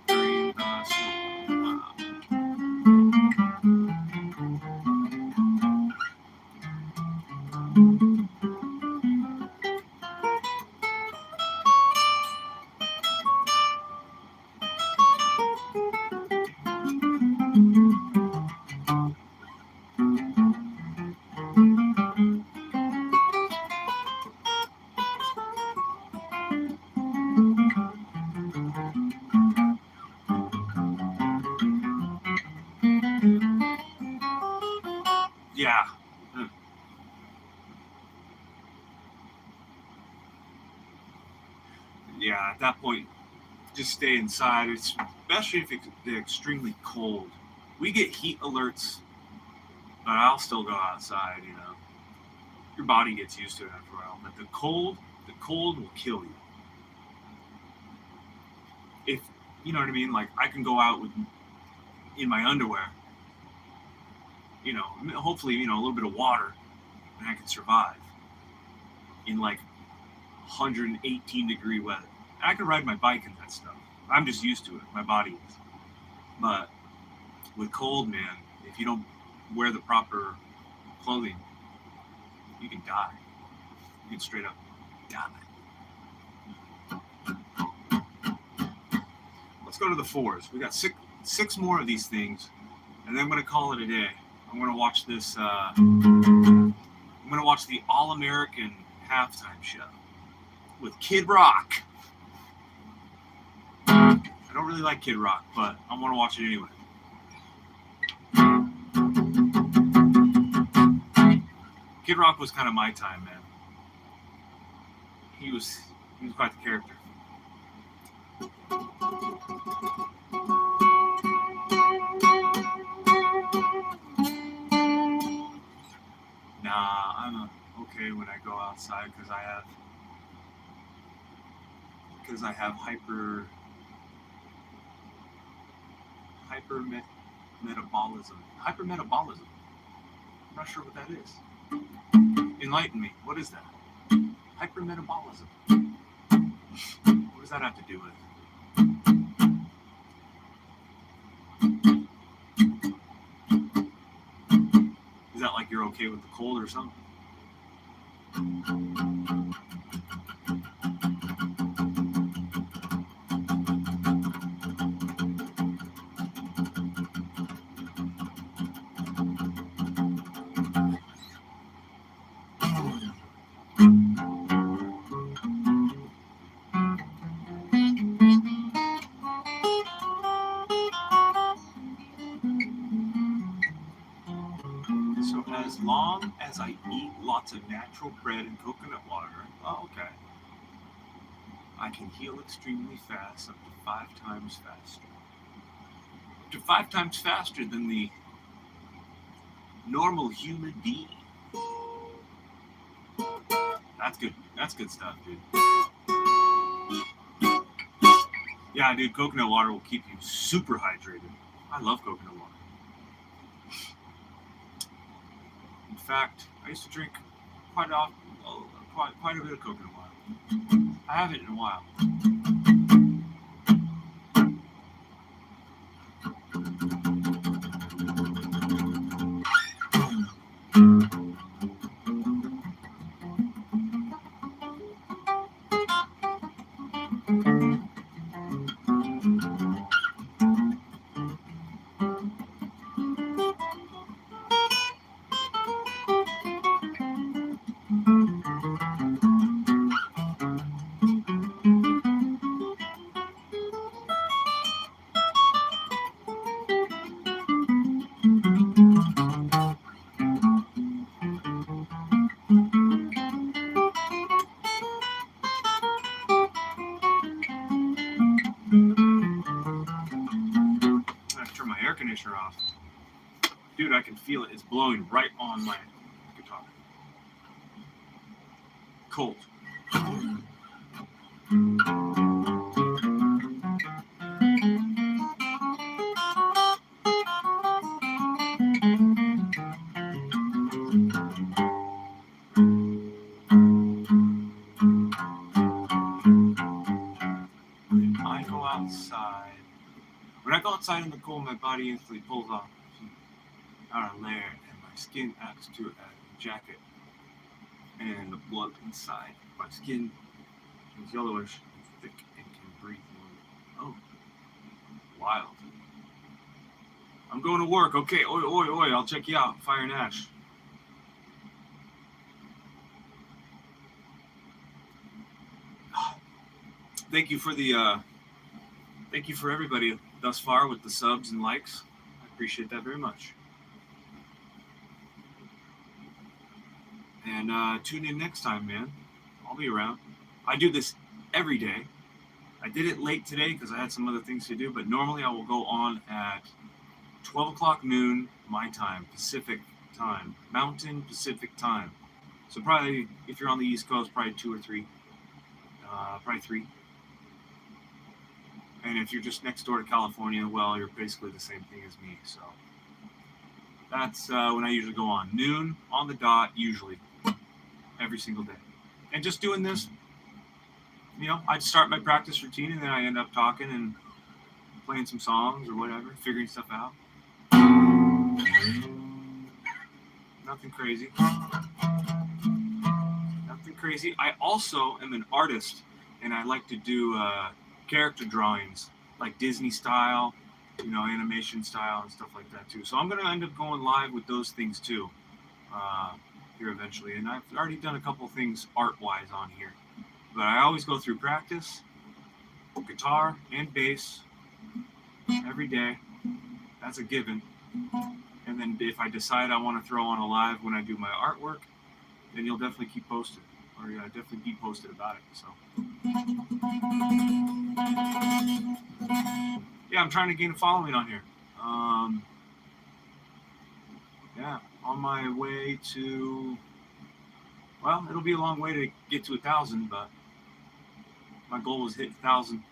during the snow. Wow. Yeah. Yeah, at that point, just stay inside, especially if it's extremely cold. We get heat alerts, but I'll still go outside, you know. Your body gets used to it after a while. But the cold will kill you. If, you know what I mean? Like, I can go out in my underwear, you know, hopefully, you know, a little bit of water, and I can survive in like 118-degree weather. I can ride my bike in that stuff. I'm just used to it. My body is. But with cold, man, if you don't wear the proper clothing, you can die. You can straight up die. Let's go to the fours. We got six more of these things, and then I'm going to call it a day. I'm going to watch this. I'm going to watch the All-American halftime show with Kid Rock. I don't really like Kid Rock, but I want to watch it anyway. Kid Rock was kind of my time, man. He was quite the character. Nah, I'm okay when I go outside because I have hypermetabolism. Hypermetabolism. I'm not sure what that is. Enlighten me. What is that? Hypermetabolism. What does that have to do with? Is that like you're okay with the cold or something? So as long as I eat lots of natural bread and coconut water, okay, I can heal extremely fast, up to 5 times faster. Up to 5 times faster than the normal human being. That's good. That's good stuff, dude. Yeah, dude, coconut water will keep you super hydrated. I love coconut water. In fact, I used to drink quite a bit of coconut water. I haven't in a while. conditioner off. Dude, I can feel it. It's blowing right on my guitar. Cold. I go outside. When I go outside in the cold, my body instantly pulls off out a layer, and my skin acts to a jacket. And the blood inside my skin is yellowish and thick and can breathe more. Oh, wild. I'm going to work. Okay, oi, oi, oi. I'll check you out. Fire Nash. Thank you for everybody thus far with the subs and likes. I appreciate that very much. And tune in next time, man. I'll be around. I do this every day. I did it late today because I had some other things to do, but normally I will go on at 12 o'clock noon, my time, Pacific time, Mountain Pacific time. So probably, if you're on the East Coast, probably 2 or 3. Probably 3. And if you're just next door to California, well, you're basically the same thing as me. So that's when I usually go on. Noon, on the dot, usually. Every single day. And just doing this, I'd start my practice routine and then I end up talking and playing some songs or whatever, figuring stuff out. Nothing crazy. Nothing crazy. I also am an artist and I like to do character drawings, like Disney style, animation style and stuff like that too. So I'm going to end up going live with those things too here eventually. And I've already done a couple things art-wise on here. But I always go through practice, guitar and bass every day. That's a given. And then if I decide I want to throw on a live when I do my artwork, then you'll definitely keep posted. Or definitely be posted about it. So yeah, I'm trying to gain a following on here. On my way to, well, it'll be a long way to get to 1,000, but my goal is hit 1,000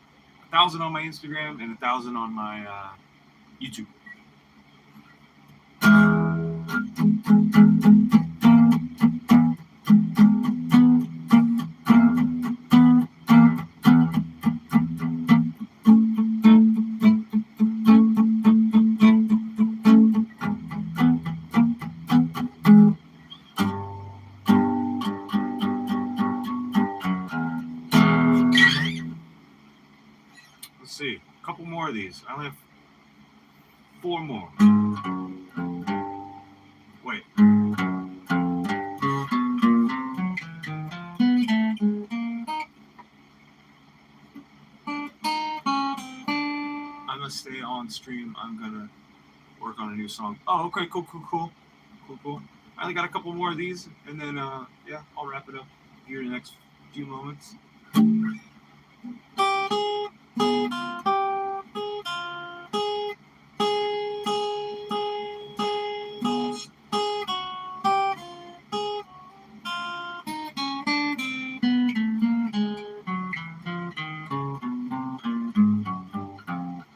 on my Instagram and 1,000 on my YouTube. See, a couple more of these. I only have 4 more. Wait. I'm gonna stay on stream. I'm gonna work on a new song. Oh, okay, cool. I only got a couple more of these, and then I'll wrap it up here in the next few moments.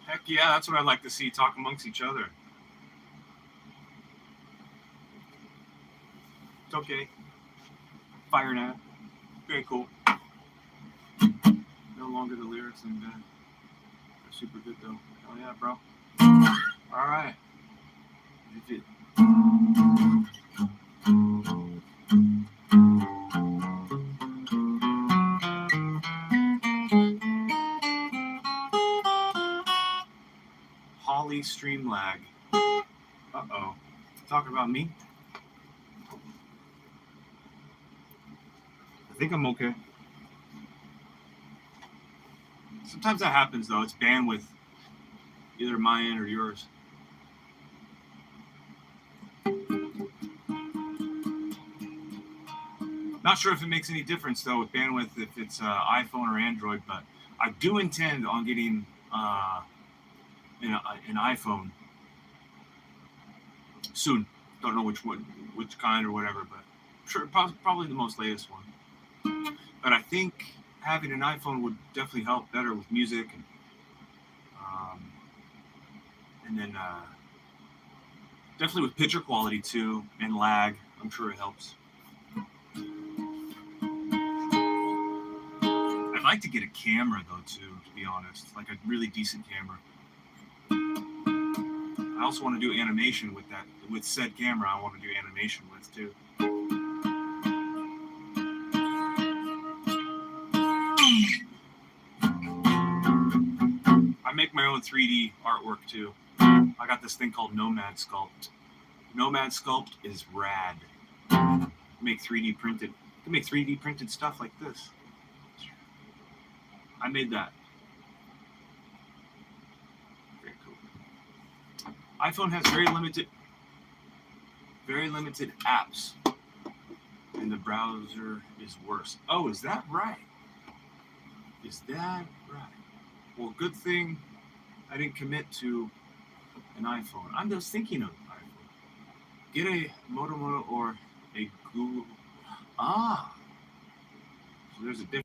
Heck yeah, that's what I'd like to see, talk amongst each other. It's okay. Fire now. Very cool. No longer the lyrics and they're super good though. Oh yeah, bro. All right. Legit. Holly stream lag. Uh-oh. Talking about me? I think I'm okay. Sometimes that happens though. It's bandwidth. Either my end or yours. Not sure if it makes any difference though with bandwidth if it's iPhone or Android, but I do intend on getting an iPhone soon. Don't know which one, which kind or whatever, but sure, probably the most latest one. But I think having an iPhone would definitely help better with music and then definitely with picture quality too and lag. I'm sure it helps. I'd like to get a camera though too, to be honest, like a really decent camera. I also want to do animation with that, with said camera. I want to do animation with too. I make my own 3D artwork too. I got this thing called Nomad Sculpt. Nomad Sculpt is rad. Make 3D printed. You can make 3D printed stuff like this. I made that. Very cool. iPhone has very limited apps, and the browser is worse. Oh, is that right? Is that right? Well, good thing I didn't commit to an iPhone. I'm just thinking of iPhone. Get a Motorola or a Google. Ah, so there's a difference.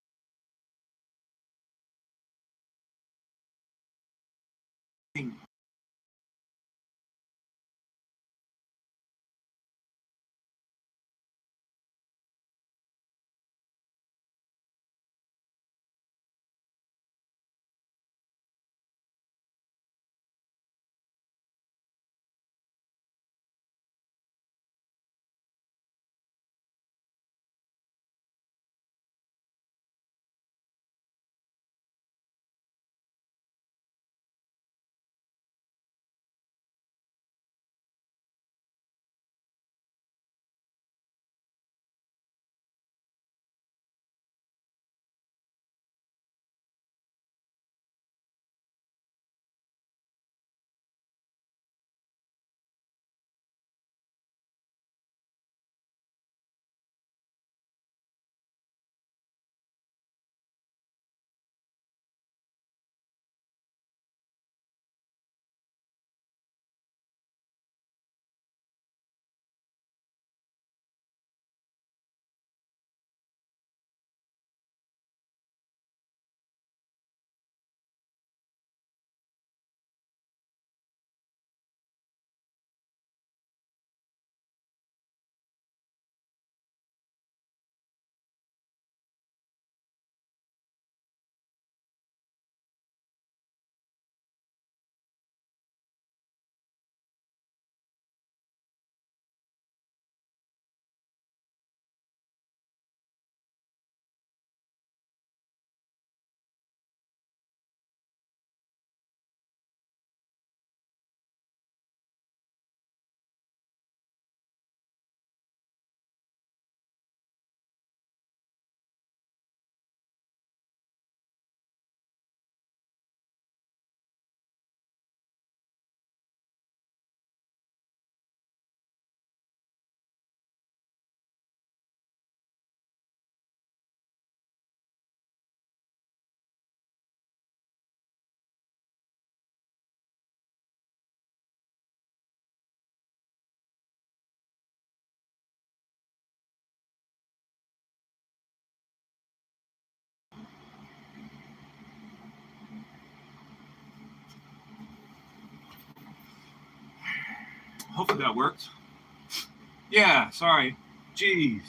Hopefully that worked. Yeah, sorry. Jeez.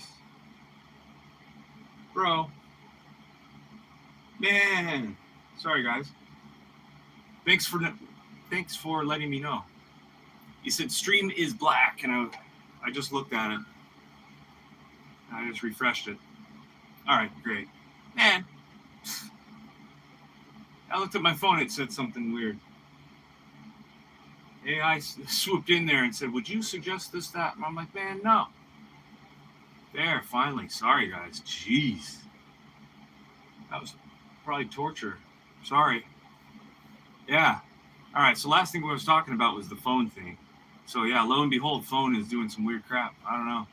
Bro. Man. Sorry, guys. Thanks for letting me know. You said stream is black, and I just looked at it. I just refreshed it. All right, great. Man. I looked at my phone, it said something weird. AI swooped in there and said, would you suggest this, that? And I'm like, man, no. There, finally. Sorry, guys. Jeez. That was probably torture. Sorry. Yeah. All right, so last thing we was talking about was the phone thing. So, yeah, lo and behold, phone is doing some weird crap. I don't know.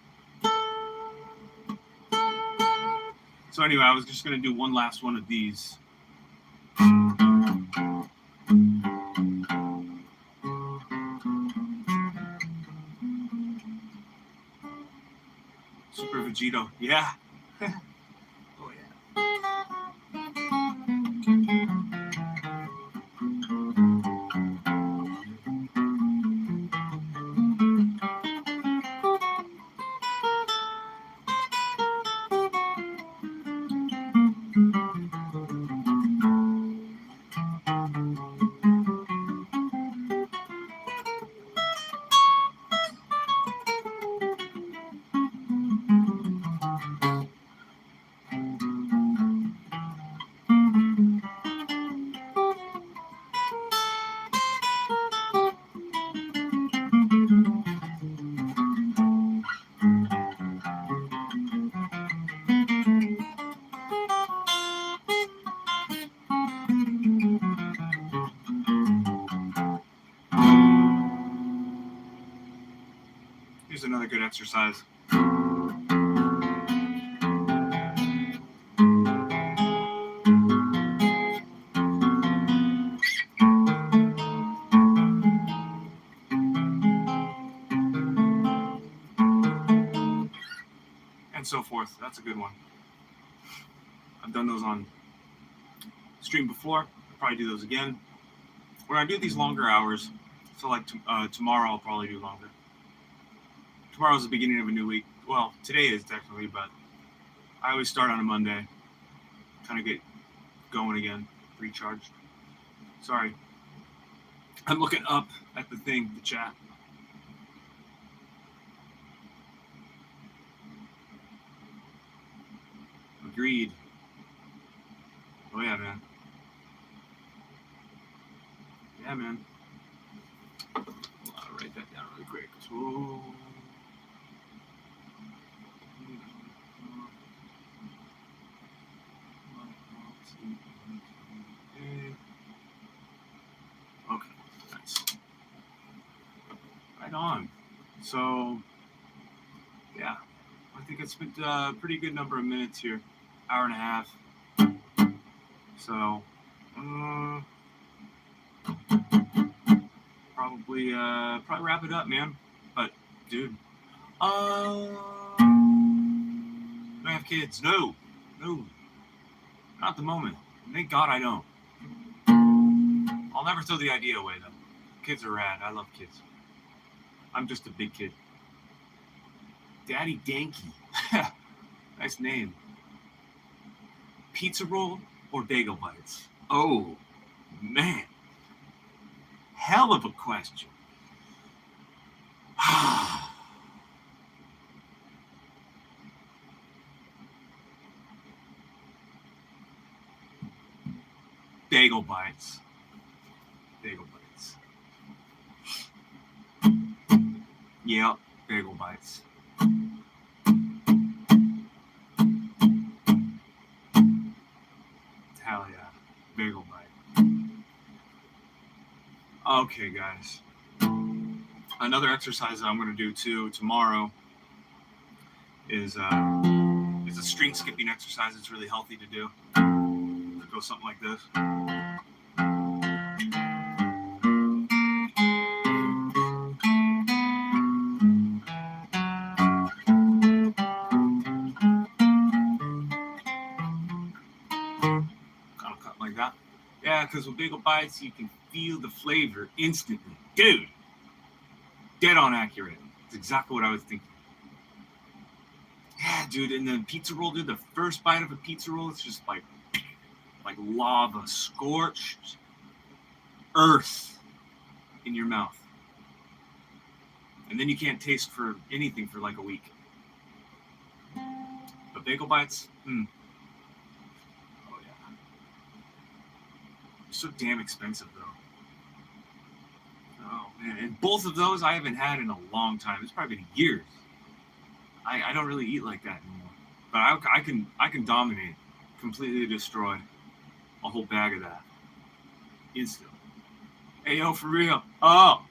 So, anyway, I was just going to do one last one of these. Super Vegito. Yeah. Oh, Here's another good exercise. And so forth. That's a good one. I've done those on stream before. I'll probably do those again. When I do these longer hours, so like tomorrow I'll probably do longer. Tomorrow's the beginning of a new week. Well, today is technically, but I always start on a Monday. Kind of get going again, recharged. Sorry. I'm looking up at the thing, the chat. Agreed. Oh yeah, man. Yeah, man. I'll write that down really quick. So, okay, nice. Right on. So, yeah, I think I spent a pretty good number of minutes here, hour and a half. So, probably wrap it up, man. But, dude, do I have kids? No, not at the moment. Thank God I don't. I'll never throw the idea away, though. Kids are rad. I love kids. I'm just a big kid. Daddy Danky. Nice name. Pizza roll or bagel bites? Oh, man. Hell of a question. Bagel bites. Bagel bites. Yep, bagel bites. Hell yeah, bagel bite. Okay, guys. Another exercise that I'm going to do too tomorrow is a string skipping exercise. It's really healthy to do. Go something like this. Kind of cut like that. Yeah, because with bagel bites, you can feel the flavor instantly. Dude, dead on accurate. It's exactly what I was thinking. Yeah, dude, and then pizza roll, dude, the first bite of a pizza roll, it's just like lava, scorched earth in your mouth. And then you can't taste for anything for like a week. But bagel bites, oh yeah. So damn expensive though. Oh man, and both of those I haven't had in a long time. It's probably been years. I don't really eat like that anymore. But I can dominate, completely destroy a whole bag of that instantly. Hey yo, for real. Oh.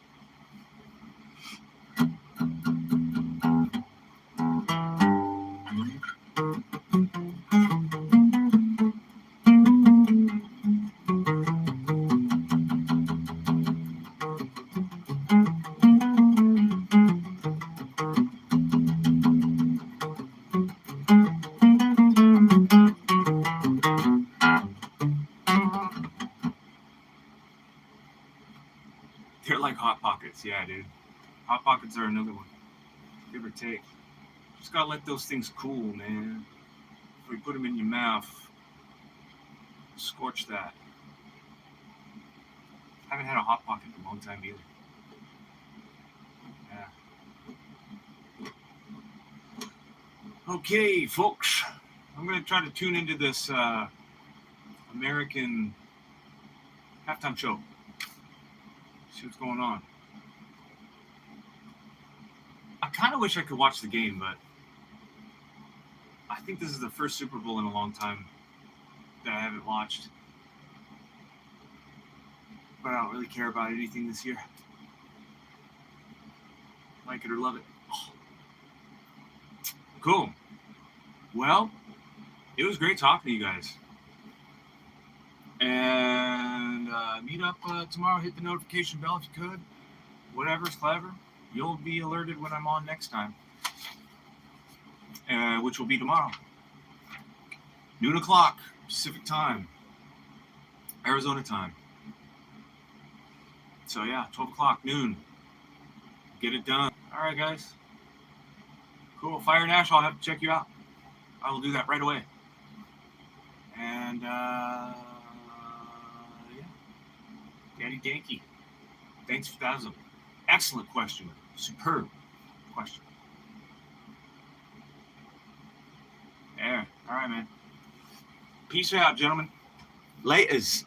Pockets, yeah, dude. Hot Pockets are another one. Give or take. Just gotta let those things cool, man. If we put them in your mouth, scorch that. Haven't had a Hot Pocket in a long time either. Yeah. Okay, folks. I'm gonna try to tune into this American halftime show. See what's going on. I kind of wish I could watch the game, but I think this is the first Super Bowl in a long time that I haven't watched. But I don't really care about anything this year. Like it or love it. Cool. Well, it was great talking to you guys. And meet up tomorrow. Hit the notification bell if you could. Whatever's clever. You'll be alerted when I'm on next time. Which will be tomorrow. Noon o'clock Pacific time. Arizona time. So yeah, 12 o'clock, noon. Get it done. All right, guys. Cool. Fire Nash, I'll have to check you out. I will do that right away. And yeah. Daddy Danky. Thanks for that. Was an excellent question. Superb question. Yeah. All right, man. Peace out, gentlemen. Laters.